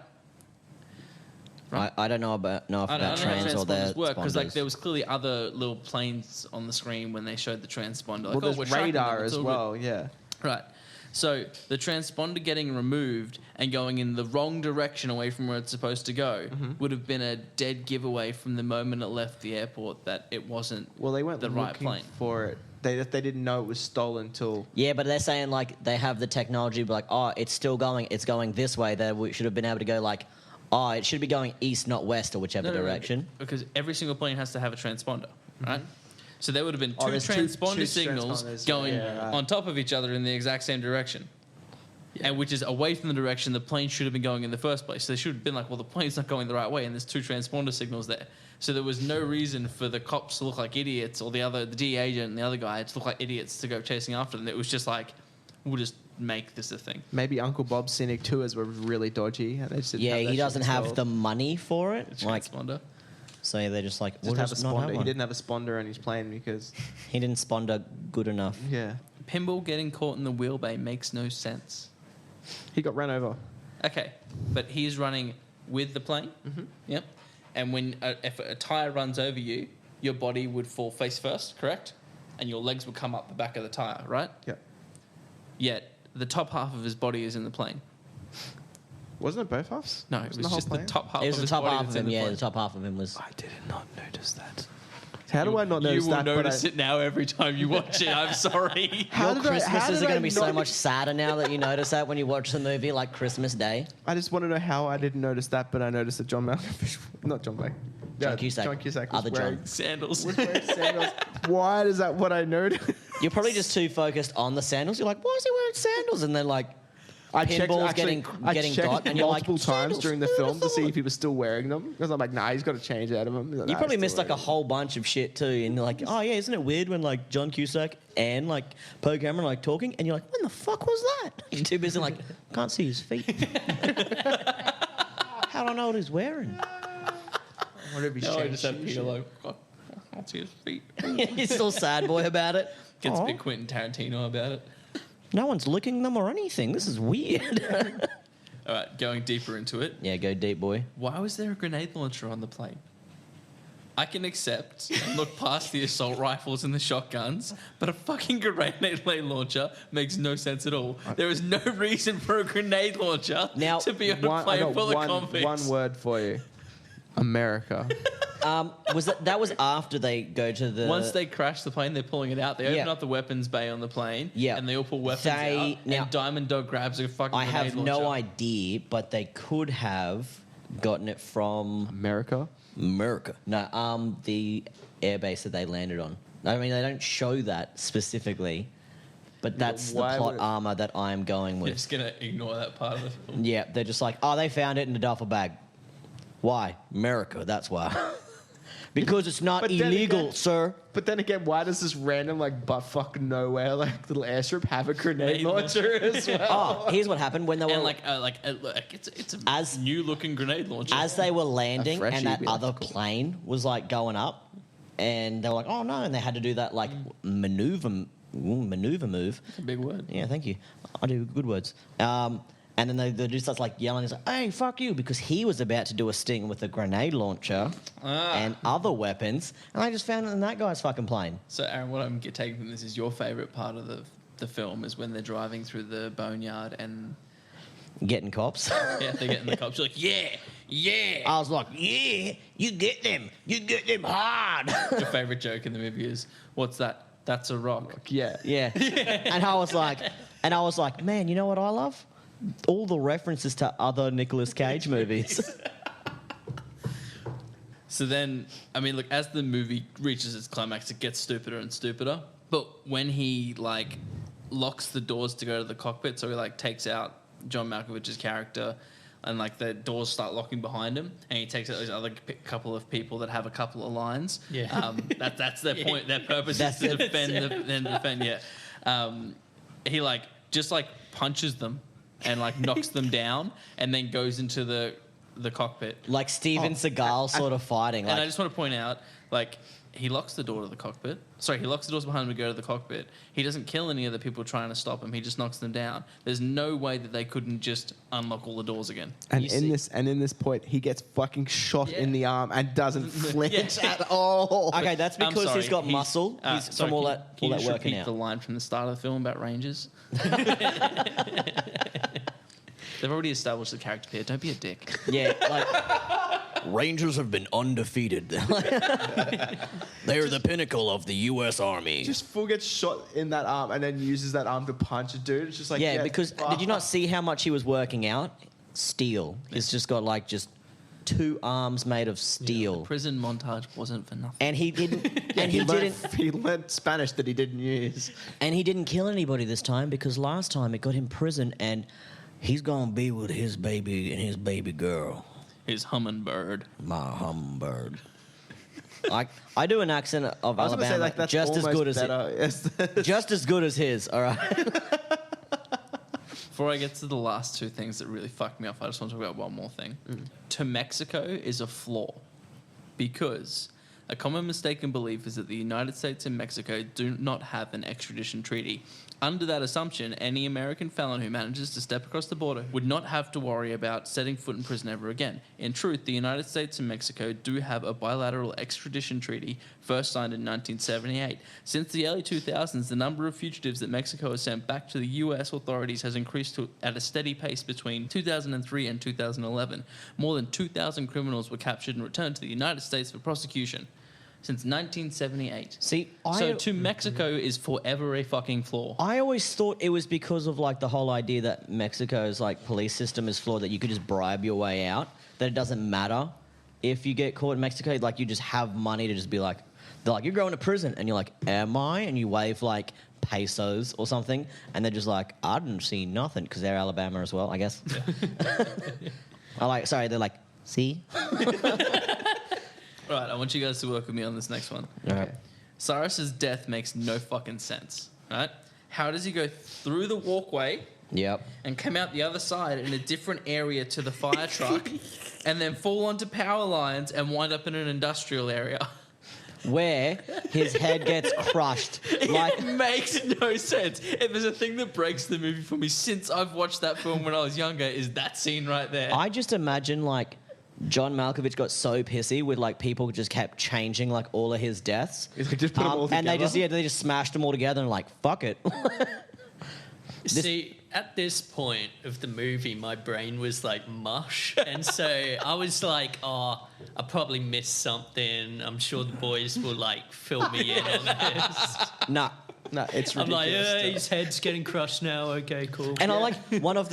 I don't know about I don't know that how trans or their transponders work because like sponders. there was clearly other little planes on the screen when they showed the transponder. Like, well, oh, there's we're tracking radar them, it's as all good. well. Yeah. Right. So the transponder getting removed and going in the wrong direction away from where it's supposed to go would have been a dead giveaway from the moment it left the airport that it wasn't Well, they weren't the looking right plane. for it. They didn't know it was stolen till. Yeah, but they're saying like they have the technology, but like, oh, it's still going. It's going this way. That we should have been able to go like, oh, it should be going east, not west, or whichever No, direction. because every single plane has to have a transponder, right? So there would have been Oh, two there's two transponder signals transponders, going yeah, right. on top of each other in the exact same direction. And which is away from the direction the plane should have been going in the first place. So they should have been like, well, the plane's not going the right way, and there's 2 transponder signals there. So there was no reason for the cops to look like idiots, or the DE agent and the other guy to look like idiots to go chasing after them. It was just like, we'll just make this a thing. Maybe Uncle Bob's scenic tours were really dodgy, and they just didn't Yeah, have that he shit doesn't have installed. the money for it. It's Like, transponder. so they're just like, Just we'll have just a not have sponder. He one. didn't have a sponder on his plane because He didn't sponder good enough. yeah, Pinball getting caught in the wheel bay makes no sense. he got ran over. Okay, but he's running with the plane. Yep. And when if a tire runs over you, your body would fall face first, correct? And your legs would come up the back of the tire, right? Yeah, Yet the top half of his body is in the plane. wasn't it both halves? No, it Wasn't was the whole just the plane? top half It of was the his top body half that's of in him. the Yeah, plane. the top half of him was. I did not notice that. How do I not notice You will that? but notice it now every time you watch it. I'm sorry. How Your did I- how Christmases did are I going to be so not- much sadder now that you notice that when you watch the movie, like Christmas Day. I just want to know how I didn't notice that, but I noticed that John Malkovich, not John Blake, John Cusack. John Cusack was Other wearing, John. Sandals. was wearing sandals. Why is that what I noticed? You're probably just too focused on the sandals. You're like, why is he wearing sandals? And then like, I checked, pinball's actually, getting checked got, and you're like, multiple times sandals, during the who film would've to see thought? if he was still wearing them. Because I'm like, nah, he's got to change out of them. Like, You "Nah, probably he's missed still like a wearing whole bunch of shit too, and you're like, oh yeah, isn't it weird when like John Cusack and like Poe Cameron are, like talking, and you're like, when the fuck was that? You're too busy like, can't see his feet. How do I know what he's wearing? them." I wonder if he's No, I changed just have shoes. Peter like, "God, I can't see his feet. He's still sad boy about it. Gets a Aw, bit Quentin Tarantino about it. no one's licking them or anything. This is weird. All right, going deeper into it. Yeah, go deep, boy. Why was there a grenade launcher on the plane? I can accept and look past the assault rifles and the shotguns, but a fucking grenade launcher makes no sense at all. There is no reason for a grenade launcher Now, to be on a I plane got full of convicts. one word for you. America. Was that was after they go to the Once they crash the plane, they're pulling it out. They open Yeah. up the weapons bay on the plane, Yeah. and they all pull weapons They- out. now- And Diamond Dog grabs a fucking I grenade have launcher. no idea, but they could have gotten it from America. America. No, the airbase that they landed on. I mean, they don't show that specifically, but that's the why plot would- armor that I'm going You're with. just gonna ignore that part of the film. Yeah, they're just like, oh, they found it in a duffel bag. Why? America, that's why. Because it's not But then illegal, again- sir. But then again, why does this random like butt fuck nowhere like little airstrip have a grenade Grenade launcher as well? Oh, here's what happened when they were And look, it's a As- new looking grenade launcher. as they were landing freshie and that would be other cool. plane was like going up, and they were like, oh no, and they had to do that like maneuver move. That's a big word. Yeah, thank you. I do good words. And then they just starts like yelling. He's like, "Hey, fuck you!" Because he was about to do a sting with a grenade launcher and other weapons, and I just found it in that guy's fucking plane. So, Aaron, what I'm taking from this is your favourite part of the film is when they're driving through the boneyard and Getting cops. yeah, they're getting the cops. You're like, yeah. I was like, "Yeah, you get them hard." Your favourite joke in the movie is, "What's that? That's a rock." Yeah. yeah. And I was like, man, you know what I love? All the references to other Nicolas Cage movies. So then, I mean, look, as the movie reaches its climax, it gets stupider and stupider. But when he like locks the doors to go to the cockpit, so he like takes out John Malkovich's character, and like the doors start locking behind him, and he takes out those other couple of people that have a couple of lines. Yeah. That's their point. Their purpose That's is to it. defend. Yeah. He like just like punches them and like knocks them down, and then goes into the cockpit. Like Steven Seagal sort of fighting. And Like, I just want to point out, like, he locks the door to the cockpit. Sorry, he locks the doors behind him to go to the cockpit. He doesn't kill any of the people trying to stop him. He just knocks them down. There's no way that they couldn't just unlock all the doors again. And You in see- this point, he gets fucking shot Yeah. in the arm and doesn't flinch Yeah. at all. okay, that's I'm because sorry, he's got muscle. He's sorry, from all can that you all that just working repeat out. the line from the start of the film about Rangers? They've already established the character here. Don't be a dick. Yeah, like Rangers have been undefeated. They're the pinnacle of the U.S. Army. Just full gets shot in that arm and then uses that arm to punch a dude. It's just like, yeah, because did you not see how much he was working out? Steel. He's just got like just 2 arms made of steel. The prison montage wasn't for nothing. And he didn't. And he didn't. He learned Spanish that he didn't use. And he didn't kill anybody this time because last time it got him prison, and he's gonna be with his baby and his baby girl, His hummingbird. my hummingbird. I do an accent of I was Alabama, gonna say, like, that's just as almost good as better. just as good as his. All right. Before I get to the last 2 things that really fucked me off, I just want to talk about one more thing. To Mexico is a flaw because a common mistaken belief is that the United States and Mexico do not have an extradition treaty. Under that assumption, any American felon who manages to step across the border would not have to worry about setting foot in prison ever again. In truth, the United States and Mexico do have a bilateral extradition treaty, first signed in 1978. Since the early 2000s, the number of fugitives that Mexico has sent back to the U.S. authorities has increased at a steady pace between 2003 and 2011. More than 2,000 criminals were captured and returned to the United States for prosecution. Since 1978. See, So to Mexico is forever a fucking flaw. I always thought it was because of like the whole idea that Mexico's like police system is flawed, that you could just bribe your way out, that it doesn't matter if you get caught in Mexico, like you just have money to just be like, they're like, you're going to prison, and you're like, am I? And you wave like pesos or something, and they're just like, I didn't see nothing, because they're Alabama as well, I guess. They're like, see? Right, I want you guys to work with me on this next one. Okay. Cyrus's death makes no fucking sense, right? How does he go through the walkway Yep. and come out the other side in a different area to the fire truck and then fall onto power lines and wind up in an industrial area? Where his head gets crushed. Like, It makes no sense. If there's a thing that breaks the movie for me since I've watched that film when I was younger, is that scene right there. I just imagine like John Malkovich got so pissy with like people just kept changing like all of his deaths. He's like, just put them all and they together? just smashed them all together and like, fuck it. See, at this point of the movie, my brain was like mush. And so I was like, oh, I probably missed something. I'm sure the boys will like fill me in on this. Nah. No, it's ridiculous. I'm like, still. his head's getting crushed now. Okay, cool. And I like one of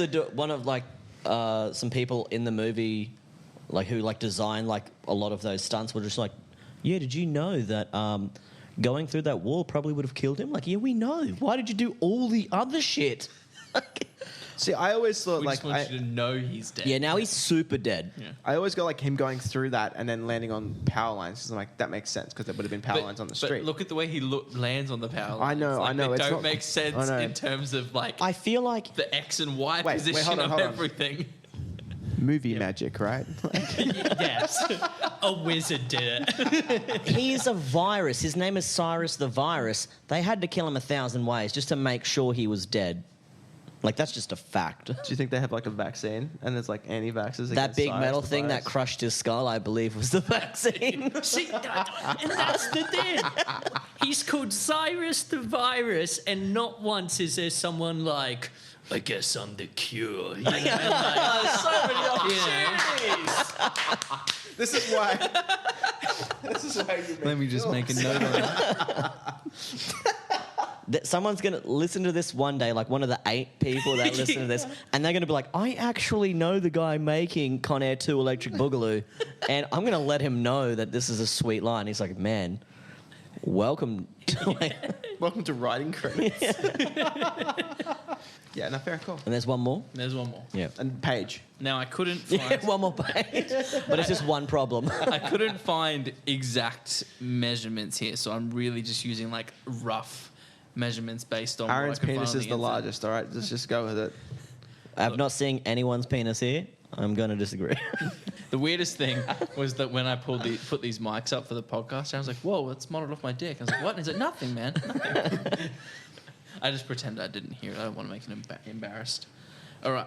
some people in the movie, like who like designed like a lot of those stunts, were just like, yeah, did you know that going through that wall probably would have killed him? Like, yeah, we know. Why did you do all the other shit? See, I always thought we like just want you to know he's dead. Yeah, now he's super dead. I always go like him going through that and then landing on power lines, because I'm like, that makes sense, because there would have been power lines on the street. But look at the way he lands on the power lines. I know, Like, I know, They it's don't not- make sense I know. in terms of like I feel like the X and Y Wait, position hold on, of hold on. everything. Movie magic, right? Yes, a wizard did it. he's a virus. His name is Cyrus the Virus. They had to kill him 1,000 ways just to make sure he was dead. Like, that's just a fact. Do you think they have like a vaccine and there's like anti-vaxxers? That against big SARS, metal the thing that virus? crushed his skull, I believe, was the vaccine. See, and that's the thing. He's called Cyrus the Virus, and not once is there someone like, I guess I'm the cure. You know? So many Yeah. opportunities. This is why. This is why you. Let me just make a note on that. Someone's going to listen to this one day, like one of the 8 people that listen to this, and they're going to be like, I actually know the guy making Conair 2 Electric Boogaloo, and I'm going to let him know that this is a sweet line. He's like, man, Welcome to Welcome to writing credits. Yeah, no, fair call. And there's one more? There's one more. Yeah. And Paige. Now I couldn't Yeah, find. one more page. But it's just one problem. I couldn't find exact measurements here, so I'm really just using like rough measurements based on. Aaron's what I can penis find on is the internet. largest, all right? Let's just go with it. I've not seen anyone's penis here. I'm going to disagree. The weirdest thing was that when I put these mics up for the podcast, I was like, "Whoa, it's modeled off my dick." I was like, "What?" And he's like, "Nothing, man." Nothing. I just pretend I didn't hear it. I don't want to make him embarrassed. All right.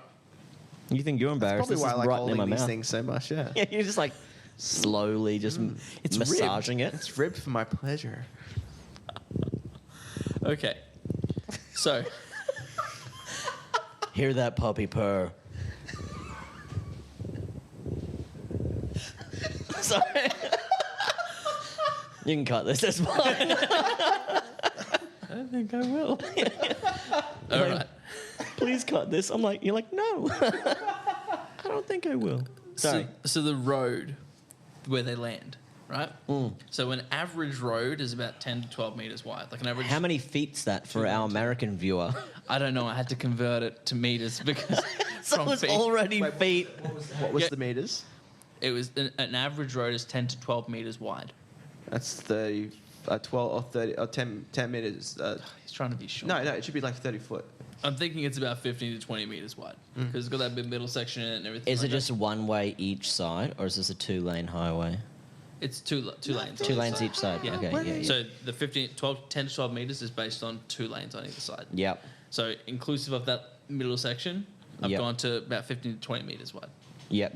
You think you're embarrassed? Probably This why I is like right in holding my these mouth. things so much, yeah. Yeah, you're just like slowly just It's massaging ribbed. it. It's ribbed for my pleasure. Okay. So Hear that puppy purr. Sorry. You can cut this, that's fine. I don't think I will. All right. Please cut this. I'm like, you're like, no. I don't think I will. Sorry. So the road where they land, right? So an average road is about 10 to 12 meters wide. Like an average. How many feet's that for our American viewer? I don't know. I had to convert it to meters because So from it's feet, already feet. What was Yeah. the meters? it was an average road is 10 to 12 meters wide. That's 30, 12 or 30, or 10 meters. He's trying to be short. No, it should be like 30 foot. I'm thinking it's about 15 to 20 meters wide because it's got that big middle section in it and everything. Is like it just one way each side, or is this a 2-lane highway? that. It's two lanes. 2 lanes each side. Yeah. Okay. Yeah. So the 10 to 12 meters is based on 2 lanes on either side. Yep. So inclusive of that middle section, I've Yep. gone to about 15 to 20 meters wide. Yep.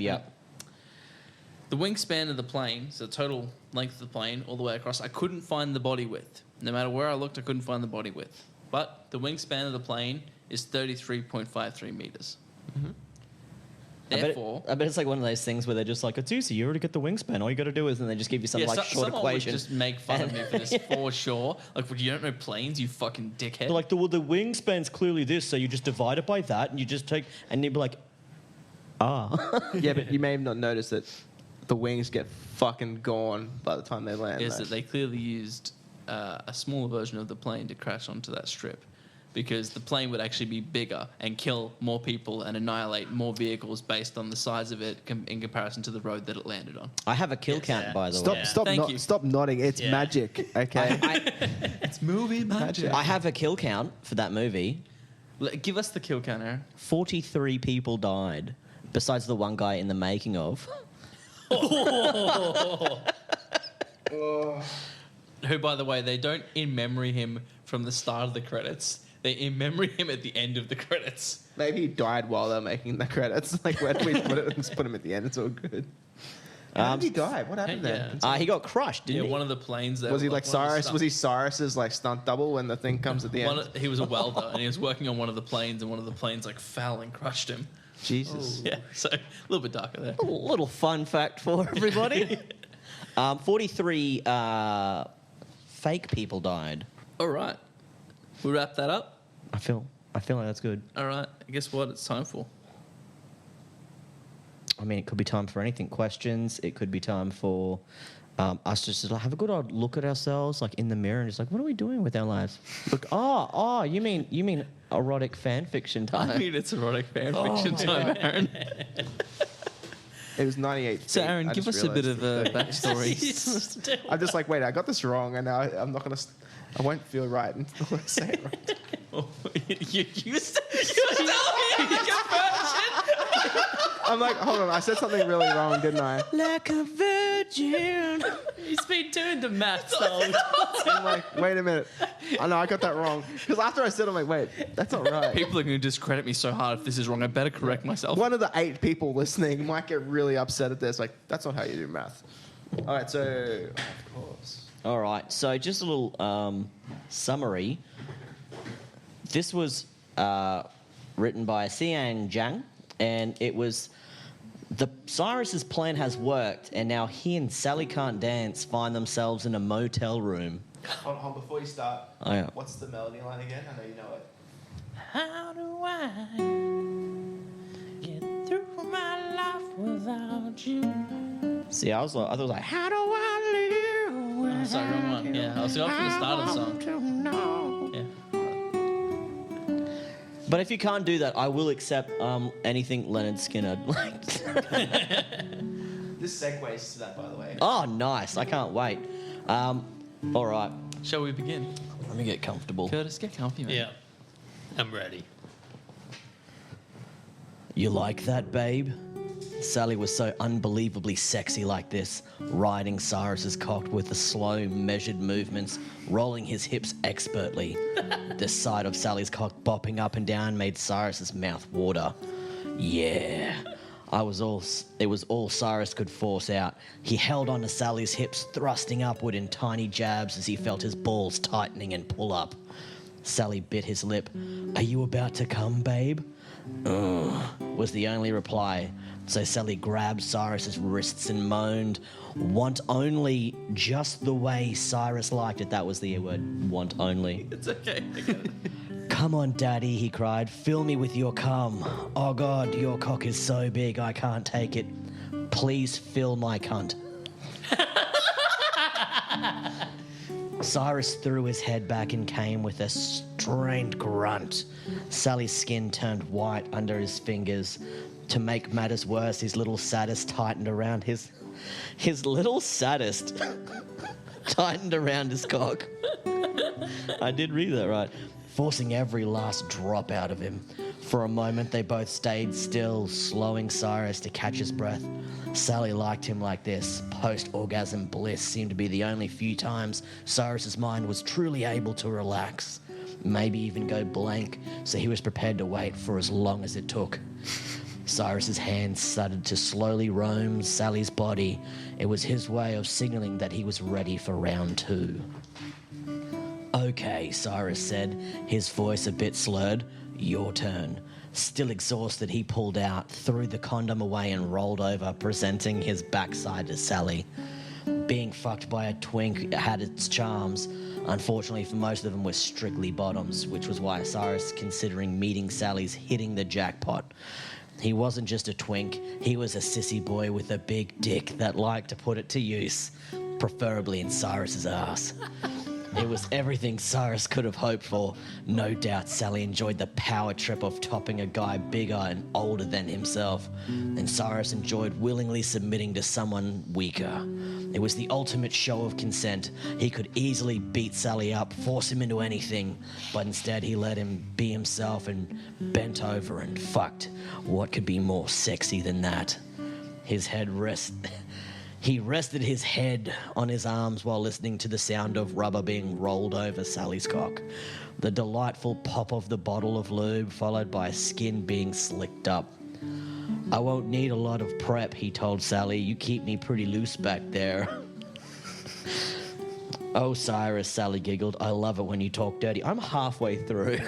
The wingspan of the plane, so the total length of the plane all the way across, I couldn't find the body width. No matter where I looked, I couldn't find the body width. But the wingspan of the plane is 33.53 meters. Therefore, I bet it's like one of those things where they're just like, it's easy, you already get the wingspan. All you got to do is, and they just give you some like short someone equation. would just make fun of me for this for sure. Like, well, you don't know planes, you fucking dickhead. They're like, well, the wingspan's clearly this, so you just divide it by that, and you just take, and you'd be like, Yeah, but you may have not noticed that the wings get fucking gone by the time they land. is though. that they clearly used a smaller version of the plane to crash onto that strip. Because the plane would actually be bigger and kill more people and annihilate more vehicles based on the size of it in comparison to the road that it landed on. I have a kill count, by the Stop! way. Stop! Thank you. Stop nodding. It's Yeah. magic. Okay. It's movie magic. I have a kill count for that movie. Give us the kill count, Aaron. 43 people died, besides the one guy in the making of. Who, by the way, they don't in memory him from the start of the credits. They in memory him at the end of the credits. Maybe he died while they're making the credits. Like, where do we put it? Just put him at the end. It's all good. How did he die? What happened Yeah. there? He got crushed, didn't Yeah, he? one of the planes that Was he like one of the Cyrus? stunt- Was he Cyrus's like stunt double when the thing comes at the end? He was a welder and he was working on one of the planes and one of the planes like fell and crushed him. Jesus. Yeah, so a little bit darker there. Little fun fact for everybody. 43 fake people died. All right, we wrap that up. I feel like that's good. All right, I guess what it's time for. I mean, it could be time for anything. Questions. It could be time for us just to have a good old look at ourselves, like in the mirror, and just like, what are we doing with our lives? Look, you mean erotic fan fiction time? I mean, it's erotic fan fiction time, Aaron. It was 98. So, feet. Aaron, I give just us a bit realised of a it. backstory. I'm just like, wait, I got this wrong, and now I'm not gonna. I won't feel right until I say it right. you tell me your version. I'm like, hold on, I said something really wrong, didn't I? Like a virgin. He's been doing the maths the whole time. I'm like, wait a minute. I know I got that wrong. Because after I said, it, I'm like, wait, that's not right. People are going to discredit me so hard if this is wrong. I better correct myself. One of the 8 people listening might get really upset at this. Like, that's not how you do math. All right, so of course. All right, so just a little summary. This was written by Xian Zhang, and it was Cyrus's plan has worked, and now he and Sally Can't Dance find themselves in a motel room. Hold on, before you start, Oh, yeah. what's the melody line again? I know you know it. How do I get through my life without you? See, I thought it was like, how do I live Sorry, wrong one. Yeah, I was going for the start of the song. Yeah. But if you can't do that, I will accept anything Leonard Skinner. This segues to that, by the way. Oh, nice. I can't wait. All right. Shall we begin? Let me get comfortable. Curtis, get comfy, man. Yeah, I'm ready. You like that, babe? Sally was so unbelievably sexy like this, riding Cyrus's cock with the slow, measured movements, rolling his hips expertly. The sight of Sally's cock bopping up and down made Cyrus's mouth water. Yeah. It was all Cyrus could force out. He held onto Sally's hips, thrusting upward in tiny jabs as he felt his balls tightening and pull up. Sally bit his lip. Are you about to come, babe? Was the only reply. So Sally grabbed Cyrus's wrists and moaned, want only, just the way Cyrus liked it. That was the word, want only. It's okay. I get it. Come on, Daddy, he cried. Fill me with your cum. Oh, God, your cock is so big I can't take it. Please fill my cunt. Cyrus threw his head back and came with a strained grunt. Sally's skin turned white under his fingers. To make matters worse, his little sadist tightened around his little sadist tightened around his cock. I did read that right. Forcing every last drop out of him. For a moment, they both stayed still, slowing Cyrus to catch his breath. Sally liked him like this. Post-orgasm bliss seemed to be the only few times Cyrus's mind was truly able to relax. Maybe even go blank, so he was prepared to wait for as long as it took. Cyrus's hands started to slowly roam Sally's body. It was his way of signaling that he was ready for round 2. Okay, Cyrus said, his voice a bit slurred. Your turn. Still exhausted, he pulled out, threw the condom away and rolled over, presenting his backside to Sally. Being fucked by a twink had its charms. Unfortunately for most of them were strictly bottoms, which was why Cyrus, considering meeting Sally's, hitting the jackpot. He wasn't just a twink, he was a sissy boy with a big dick that liked to put it to use, preferably in Cyrus's ass. It was everything Cyrus could have hoped for. No doubt Sally enjoyed the power trip of topping a guy bigger and older than himself, and Cyrus enjoyed willingly submitting to someone weaker. It was the ultimate show of consent. He could easily beat Sally up, force him into anything, but instead he let him be himself and bent over and fucked. What could be more sexy than that? He rested his head on his arms while listening to the sound of rubber being rolled over Sally's cock. The delightful pop of the bottle of lube followed by skin being slicked up. I won't need a lot of prep, he told Sally. You keep me pretty loose back there. Oh, Cyrus, Sally giggled. I love it when you talk dirty. I'm halfway through.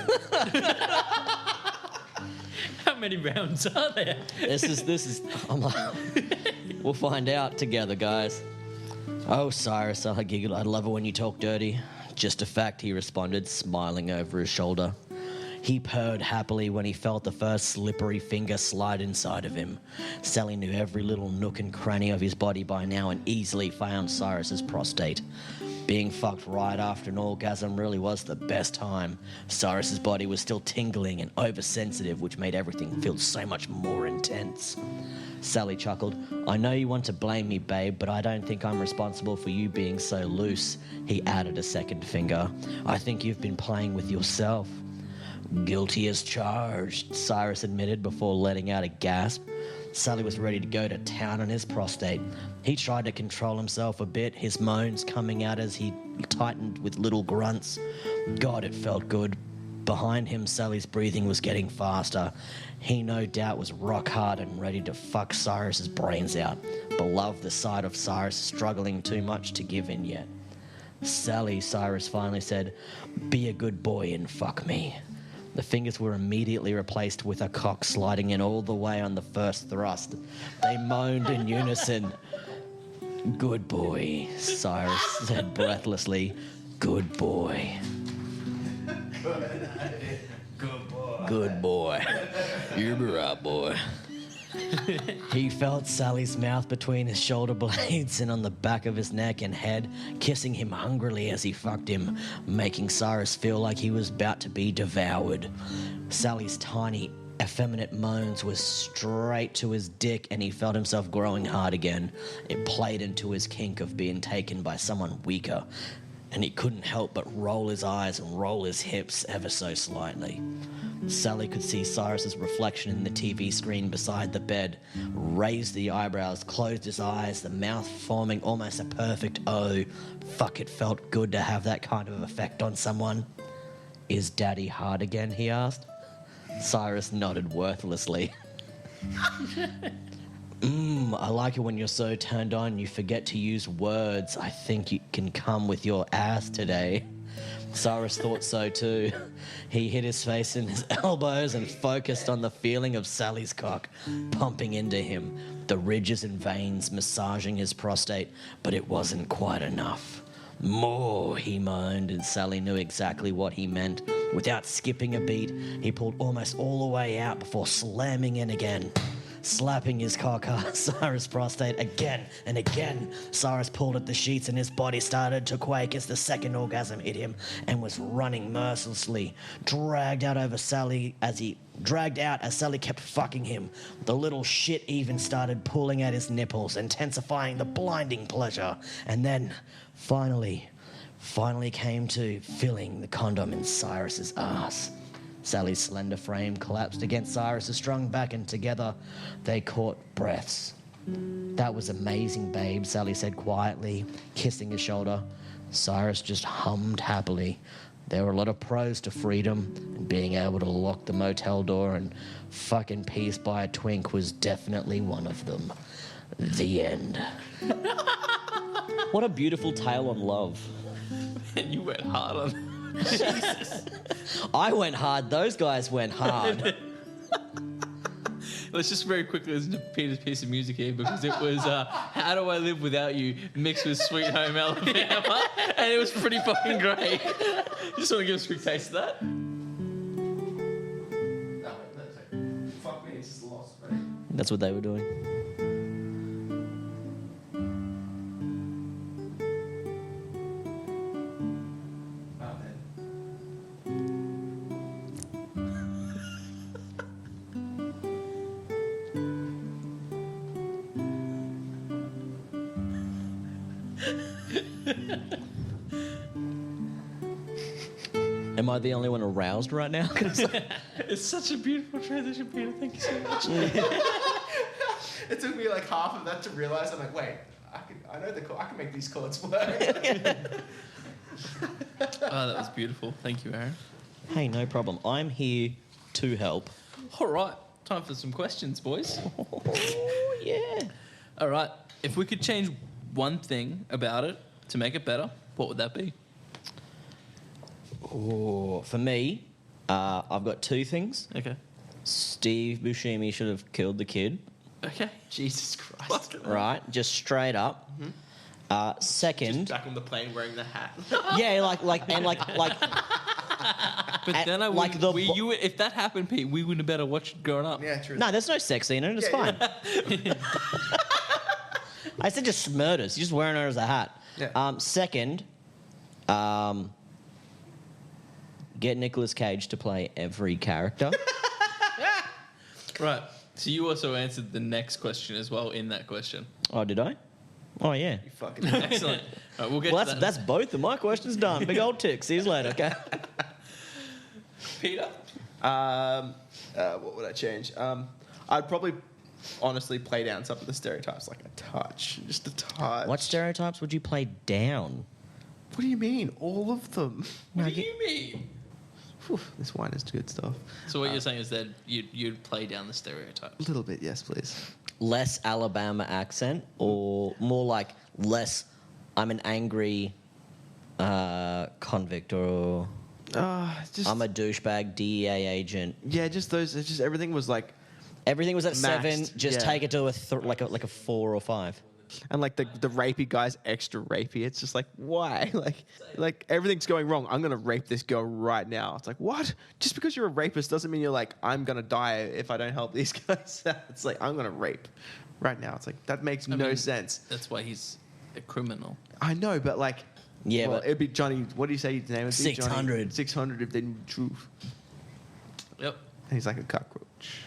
How many rounds are there? This is. I'm like, we'll find out together, guys. Oh, Cyrus, I giggled. I love it when you talk dirty. Just a fact, he responded, smiling over his shoulder. He purred happily when he felt the first slippery finger slide inside of him. Sally knew every little nook and cranny of his body by now and easily found Cyrus's prostate. Being fucked right after an orgasm really was the best time. Cyrus's body was still tingling and oversensitive, which made everything feel so much more intense. Sally chuckled. I know you want to blame me, babe, but I don't think I'm responsible for you being so loose. He added a second finger. I think you've been playing with yourself. Guilty as charged, Cyrus admitted before letting out a gasp. Sally was ready to go to town on his prostate. He tried to control himself a bit, his moans coming out as he tightened with little grunts. God, it felt good. Behind him, Sally's breathing was getting faster. He no doubt was rock hard and ready to fuck Cyrus's brains out, but loved the sight of Cyrus struggling too much to give in yet. Sally, Cyrus finally said, be a good boy and fuck me. The fingers were immediately replaced with a cock sliding in all the way on the first thrust. They moaned in unison. Good boy, Cyrus said breathlessly. Good boy. Good boy. Good boy. You're right, boy. He felt Sally's mouth between his shoulder blades and on the back of his neck and head, kissing him hungrily as he fucked him, making Cyrus feel like he was about to be devoured. Sally's tiny, effeminate moans were straight to his dick, and he felt himself growing hard again. It played into his kink of being taken by someone weaker, and he couldn't help but roll his eyes and roll his hips ever so slightly. Sally could see Cyrus's reflection in the TV screen beside the bed, raised the eyebrows, closed his eyes, the mouth forming almost a perfect O. Fuck, it felt good to have that kind of effect on someone. Is Daddy hard again, he asked. Cyrus nodded worthlessly. I like it when you're so turned on you forget to use words. I think you can come with your ass today. Cyrus thought so too. He hid his face in his elbows and focused on the feeling of Sally's cock pumping into him, the ridges and veins massaging his prostate, but it wasn't quite enough. More, he moaned, and Sally knew exactly what he meant. Without skipping a beat, he pulled almost all the way out before slamming in again. Slapping his cock hard Cyrus' prostate again and again. Cyrus pulled at the sheets and his body started to quake as the second orgasm hit him and was running mercilessly, dragged out as Sally kept fucking him. The little shit even started pulling at his nipples, intensifying the blinding pleasure, and then finally came to filling the condom in Cyrus's ass. Sally's slender frame collapsed against Cyrus's strong back, and together they caught breaths. That was amazing, babe, Sally said quietly, kissing his shoulder. Cyrus just hummed happily. There were a lot of pros to freedom, and being able to lock the motel door and fuck in peace by a twink was definitely one of them. The end. What a beautiful tale on love. And you went hard on. Jesus. I went hard. Those guys went hard. Let's just very quickly listen to Peter's piece of music here, because it was How Do I Live Without You mixed with Sweet Home Alabama, and it was pretty fucking great. Just want to give us a quick taste of that. Fuck me, it's just lost, right? That's what they were doing. Am I the only one aroused right now? It's such a beautiful transition, Peter. Thank you so much. It took me like half of that to realize. I'm like, wait, I know the I can make these chords work. Oh, that was beautiful. Thank you, Aaron. Hey, no problem. I'm here to help. All right, time for some questions, boys. Oh, yeah. All right, if we could change one thing about it to make it better, what would that be? Oh, for me, I've got two things. Okay. Steve Buscemi should have killed the kid. Okay. Jesus Christ. Right, just straight up. Second, Just back on the plane wearing the hat. yeah, like, But then I would, like the if that happened, Pete, we wouldn't have better watched it growing up. Yeah, true. no, there's no sex scene in it. It's Yeah, fine. I said just murders. You're just wearing her as a hat. Yeah. Second, get Nicolas Cage to play every character. Right. So you also answered the next question as well in that question. Oh, did I? Oh, yeah. You fucking Excellent. All right, we'll get Well, to that. that's both of my questions done. Big old tick. See you later, okay? Peter. What would I change? I'd probably honestly play down some of the stereotypes, like a touch, just a touch. What stereotypes would you play down? What do you mean? All of them. What do you mean? Whew, this wine is good stuff. So what you're saying is that you'd play down the stereotypes. A little bit, yes, please. Less Alabama accent, or more like less I'm an angry convict, or Just I'm a douchebag DEA agent. yeah, just those. It's just everything was like Everything was at Maxed, 7. Just yeah. take it to like a 4 or 5. and like the rapey guy's extra rapey. It's just like, why? Like everything's going wrong. I'm gonna rape this girl right now. It's like, what? Just because you're a rapist doesn't mean you're like, I'm gonna die if I don't help these guys out. It's like, I'm gonna rape right now. It's like, that makes no sense. That's why he's a criminal. I know, but like, Yeah, well, but it'd be Johnny. What do you say his name would be? 600. 600 if they knew the truth. Yep. And he's like a cockroach.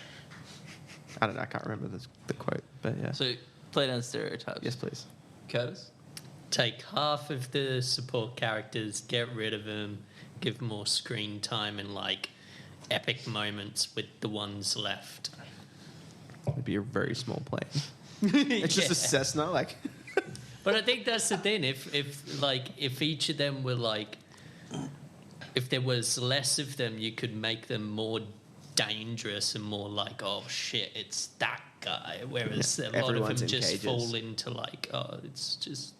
I don't know. I can't remember the quote, but yeah. So play down stereotypes. Yes, please. Curtis. Take half of the support characters, get rid of them, give more screen time and like epic moments with the ones left. It'd be a very small plane. It's just a Cessna, like. But I think that's the thing. If each of them were like, if there was less of them, you could make them more dangerous and more like, oh shit, it's that guy. Whereas a lot of everyone's them in just cages. fall into like, oh, it's just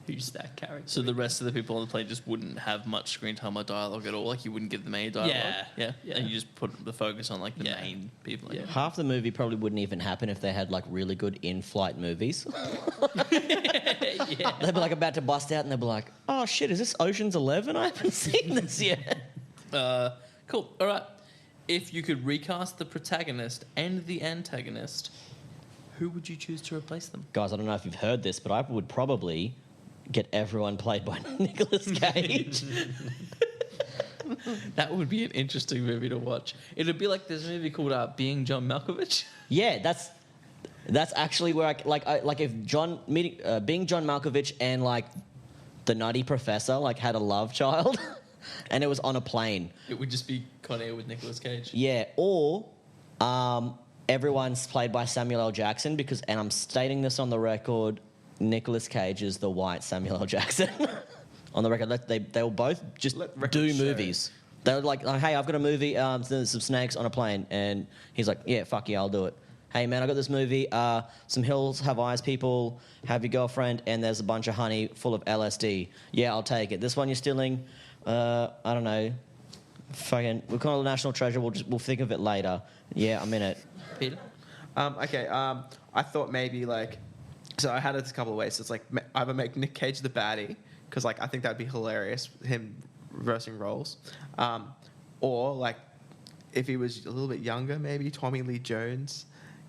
who's that character? So the rest of the people on the plane just wouldn't have much screen time or dialogue at all. Like you wouldn't give them any dialogue. Yeah. And you just put the focus on like the Yeah. main people. Yeah. half the movie probably wouldn't even happen if they had like really good in-flight movies. Yeah. They'd be like about to bust out and they'd be like, oh shit, is this Ocean's 11? I haven't seen this yet. Cool. All right. If you could recast the protagonist and the antagonist, who would you choose to replace them? Guys, I don't know if you've heard this, but I would probably get everyone played by Nicolas Cage. That would be an interesting movie to watch. It'd be like this movie called Being John Malkovich. Yeah, that's actually where I if being John Malkovich and like the Nutty Professor like had a love child, and it was on a plane. It would just be Conair with Nicolas Cage. Yeah, or everyone's played by Samuel L. Jackson because, and I'm stating this on the record, Nicolas Cage is the white Samuel L. Jackson. On the record, they will both just Let record do show. movies. They're like, hey, I've got a movie, there's some snakes on a plane, and he's like, yeah, fuck yeah, I'll do it. Hey man, I got this movie, some hills have eyes people, have your girlfriend, and there's a bunch of honey full of LSD. Yeah, I'll take it. This one you're stealing, I don't know, fucking, we'll call it a national treasure. We'll think of it later. Yeah, I'm in it. Peter? Okay. I thought maybe like, so I had it a couple of ways. So it's like either make Nick Cage the baddie because like I think that'd be hilarious, him reversing roles, or like if he was a little bit younger, maybe Tommy Lee Jones,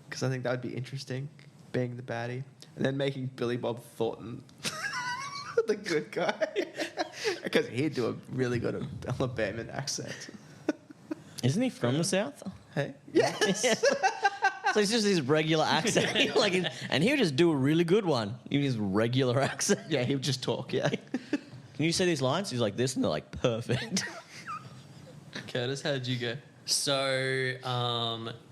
because I think that would be interesting, being the baddie, and then making Billy Bob Thornton the good guy because he'd do a really good Alabama accent. Isn't he from the South? Hey, yes. So it's just his regular accent, and he would just do a really good one. Even his regular accent. Yeah, he would just talk. Yeah. Can you say these lines? He's like this, and they're like perfect. Curtis, how did you go? So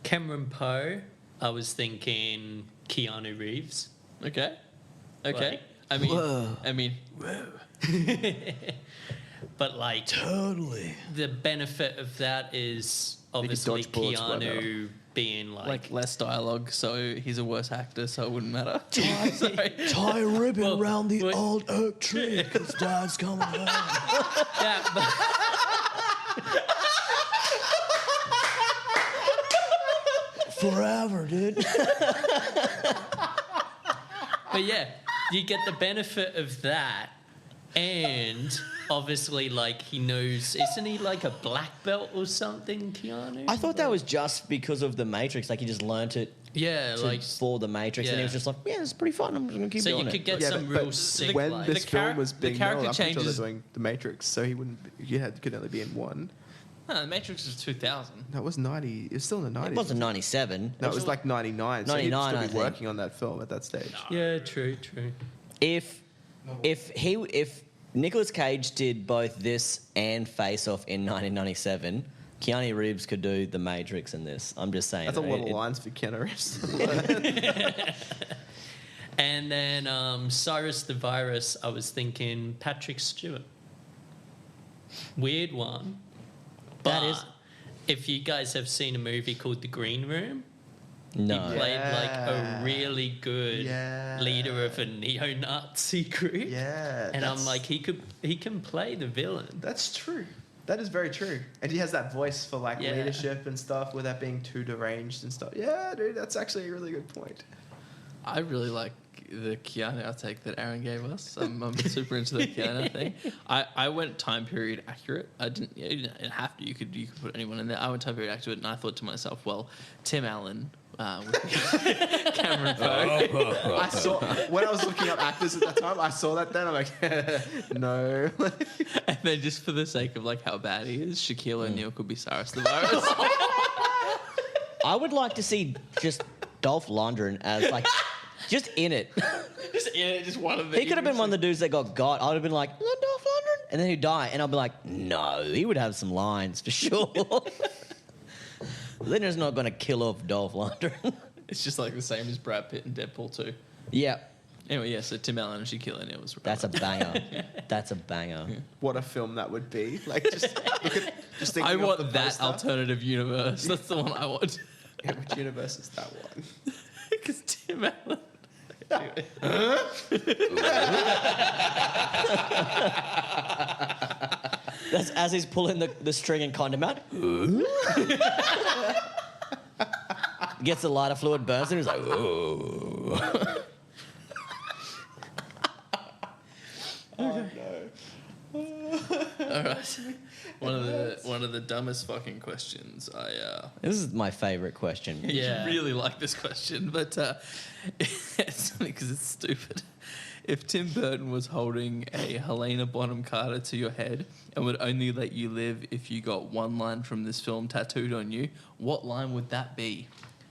Cameron Poe, I was thinking Keanu Reeves. Okay. Like, I mean, but like Totally. the benefit of that is obviously dodge bullets well better. Keanu being like less dialogue, so he's a worse actor, so it wouldn't matter. Sorry. Tie a ribbon Well, around the but- old oak tree because Dad's coming home. yeah, but, Forever, dude. but yeah, you get the benefit of that, and obviously like he knows, isn't he like a black belt or something, Keanu? I thought that was just because of the Matrix. Like he just learnt it yeah, like for the Matrix, and he was yeah. just like, "Yeah, it's pretty fun. I'm just gonna keep so doing you it." could get Yeah, some but real sick when like, this film was the being character made, I'm pretty sure they're changes- doing The Matrix, so he wouldn't. Could only be in one. No, The Matrix was 2000. No, it was 90. It was still in the 90s. It wasn't 97. No, it was like 99. So he'd 99, still I be think. working on that film at that stage. yeah, true. If Nicolas Cage did both this and Face Off in 1997, Keanu Reeves could do The Matrix in this. I'm just saying. That's a lot of It- lines for Keanu Reeves. And then Cyrus the Virus, I was thinking Patrick Stewart. Weird one. But That is- if you guys have seen a movie called The Green Room, No. he played like a Yeah. really good Yeah. leader of a neo-Nazi group. Yeah, And I'm that's- like, he can play the villain. That's true. That is very true. And he has that voice for like Yeah. leadership and stuff without being too deranged and stuff. Yeah, dude, that's actually a really good point. I really like the Keanu outtake that Aaron gave us. I'm super into the Keanu thing. I went time period accurate. I didn't. You didn't have to. You could put anyone in there. I went time period accurate, and I thought to myself, well, Tim Allen. With Cameron Poe. I saw when I was looking up actors at that time. I saw that then. I'm like, no. And then just for the sake of like how bad he is, Shaquille O'Neal could be Cyrus the Virus. I would like to see just Dolph Lundgren as like just in it. just one of the. He could have been one of the dudes that got. I would have been like, is that Dolph Lundgren? And then he'd die, and I'd be like, no, he would have some lines for sure. Leonard's not going to kill off Dolph Lundgren. It's just like the same as Brad Pitt in Deadpool 2. Yeah. Anyway, yeah, so Tim Allen and Shaquille O'Neal was right. That's a banger. That's a banger. Yeah. What a film that would be. Like, just look at, just thinking I of want the that poster. alternative universe. That's the one I want. Yeah, which universe is that one? Because Tim Allen. Anyway. That's as he's pulling the string and condom out. Gets the lighter fluid burst and he's like, oh. Oh, no. All right. One of the dumbest fucking questions. This is my favorite question. Yeah. You really like this question, but it's only because it's stupid. If Tim Burton was holding a Helena Bonham Carter to your head and would only let you live if you got one line from this film tattooed on you, what line would that be?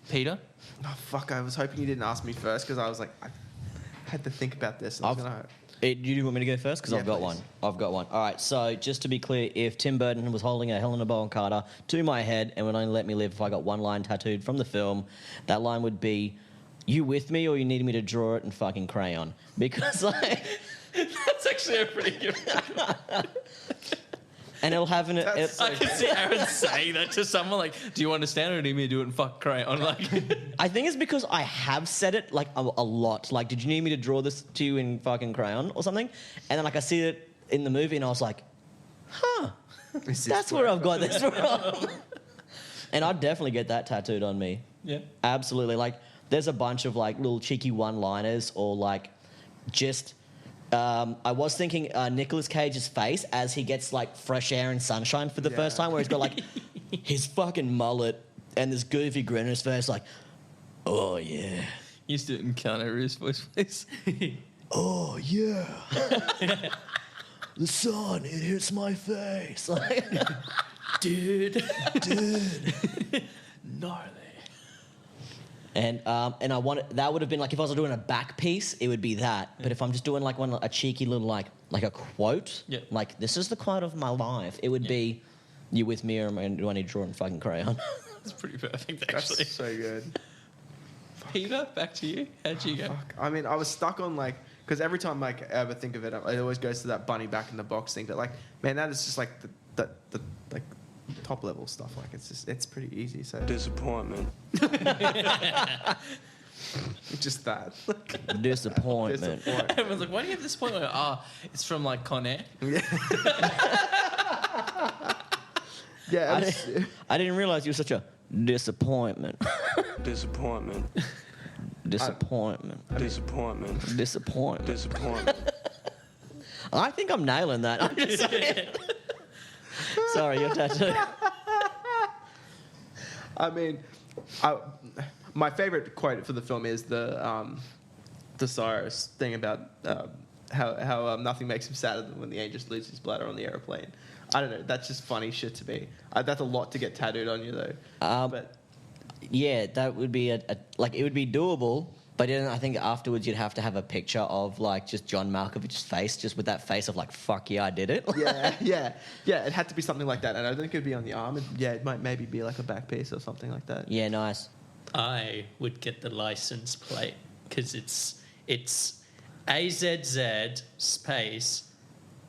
Peter? Oh, fuck. I was hoping you didn't ask me first because I was like, I had to think about this. Do you want me to go first? Because Yeah, I've got please. one. I've got one. All right, so just to be clear, if Tim Burton was holding a Helena Bonham Carter to my head and would only let me live if I got one line tattooed from the film, that line would be, you with me or you need me to draw it in fucking crayon? Because, like... That's actually a pretty good one. And it'll have an... I can see Aaron saying that to someone like, do you understand or do you need me to do it in fucking crayon? Like, I think it's because I have said it, like, a lot. Like, did you need me to draw this to you in fucking crayon or something? And then, like, I see it in the movie and I was like, huh, that's where I've got this from. And I'd definitely get that tattooed on me. yeah. Absolutely. Like, there's a bunch of, like, little cheeky one-liners or, like, just... I was thinking Nicolas Cage's face as he gets, like, fresh air and sunshine for the first time, where he's got, like, his fucking mullet and this goofy grin on his face, like, oh, yeah. Used to do it in Keanu Reeves' voice, please. Oh, yeah. The sun, it hits my face. Like, Dude. gnarly. And I want that would have been like if I was doing a back piece, it would be that. But if I'm just doing like a cheeky little like a quote, Yeah. like this is the quote of my life, it would be, "You with me or do I need to draw in fucking crayon?" That's pretty perfect, actually. That's so good. Peter, back to you. How'd you go? Fuck. I mean, I was stuck on like, because every time like I ever think of it, it always goes to that bunny back in the box thing. But like, man, that is just like the like top level stuff. Like it's pretty easy. So Disappointment. just that. Disappointment. Everyone's like, why do you have this point? Like, it's from like Conair. Yeah. I didn't realize you were such a disappointment. Disappointment. Disappointment. Disappointment. Disappointment. Disappointment. I think I'm nailing that. I'm just saying. Sorry, your tattoo. I mean, my favorite quote for the film is the Cyrus thing about how nothing makes him sadder than when the angel loses his bladder on the airplane. I don't know. That's just funny shit to me. That's a lot to get tattooed on you, though. But Yeah, that would be it would be doable, but then I think afterwards you'd have to have a picture of like just John Malkovich's face, just with that face of like, fuck yeah, I did it. yeah. It had to be something like that, and I don't think it'd be on the arm. It might maybe be like a back piece or something like that. Yeah, nice. I would get the license plate because it's AZZ space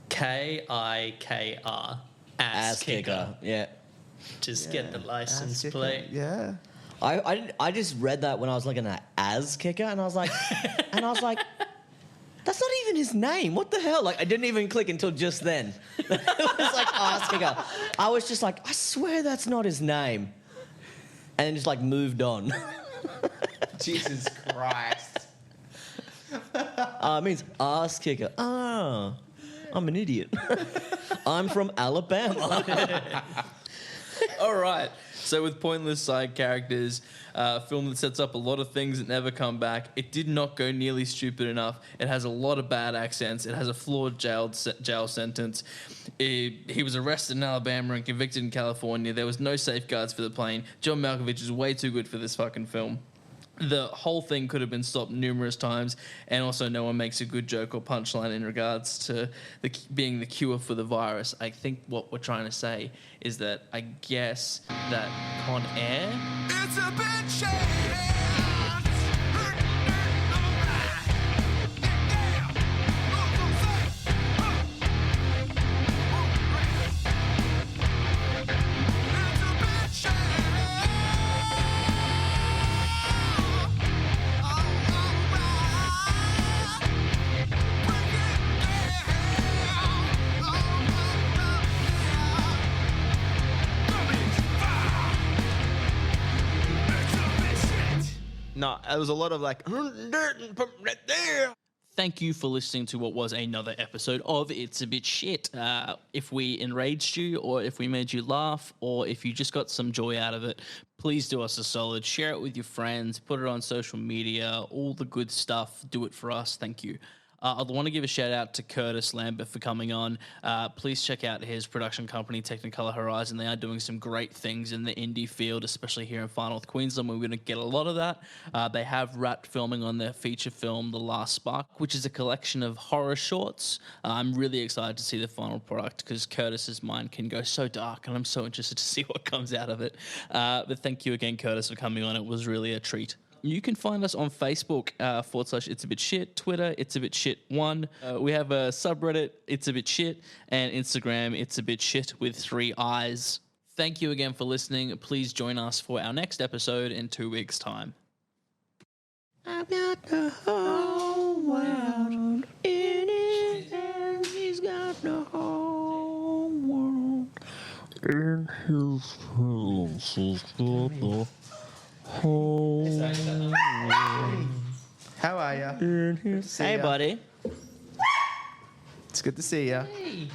KIKR Ass kicker. Yeah. Just get the license Ass kicker, plate. Yeah. I just read that when I was looking at As kicker, and I was like, that's not even his name. What the hell? Like, I didn't even click until just then. It was like Ass kicker. I was just like, I swear that's not his name, and then just like moved on. Jesus Christ. It means ass kicker. Ah, I'm an idiot. I'm from Alabama. All right. So with pointless side characters, a film that sets up a lot of things that never come back. It did not go nearly stupid enough. It has a lot of bad accents. It has a flawed jail sentence. He was arrested in Alabama and convicted in California. There was no safeguards for the plane. John Malkovich is way too good for this fucking film. The whole thing could have been stopped numerous times, and also no one makes a good joke or punchline in regards to being the cure for the virus. I think what we're trying to say is that I guess that Conair... It's a bit shady. No, there was a lot of like, right there. Thank you for listening to what was another episode of It's a Bit Shit. If we enraged you, or if we made you laugh, or if you just got some joy out of it, please do us a solid. Share it with your friends, put it on social media, all the good stuff. Do it for us. Thank you. I want to give a shout out to Curtis Lambert for coming on. Please check out his production company, Technicolour Horizon. They are doing some great things in the indie field, especially here in Far North Queensland. We're going to get a lot of that. They have wrapped filming on their feature film, The Last Spark, which is a collection of horror shorts. I'm really excited to see the final product because Curtis's mind can go so dark, and I'm so interested to see what comes out of it. But thank you again, Curtis, for coming on. It was really a treat. You can find us on Facebook, / It's a Bit Shit, Twitter, It's a Bit Shit 1. We have a subreddit, It's a Bit Shit, and Instagram, It's a Bit Shit with 3 eyes. Thank you again for listening. Please join us for our next episode in 2 weeks' time. I've got the whole world in his hands. He's got the whole world in his hands. He's got the How are you? Hey, buddy. It's good to see you. Hey.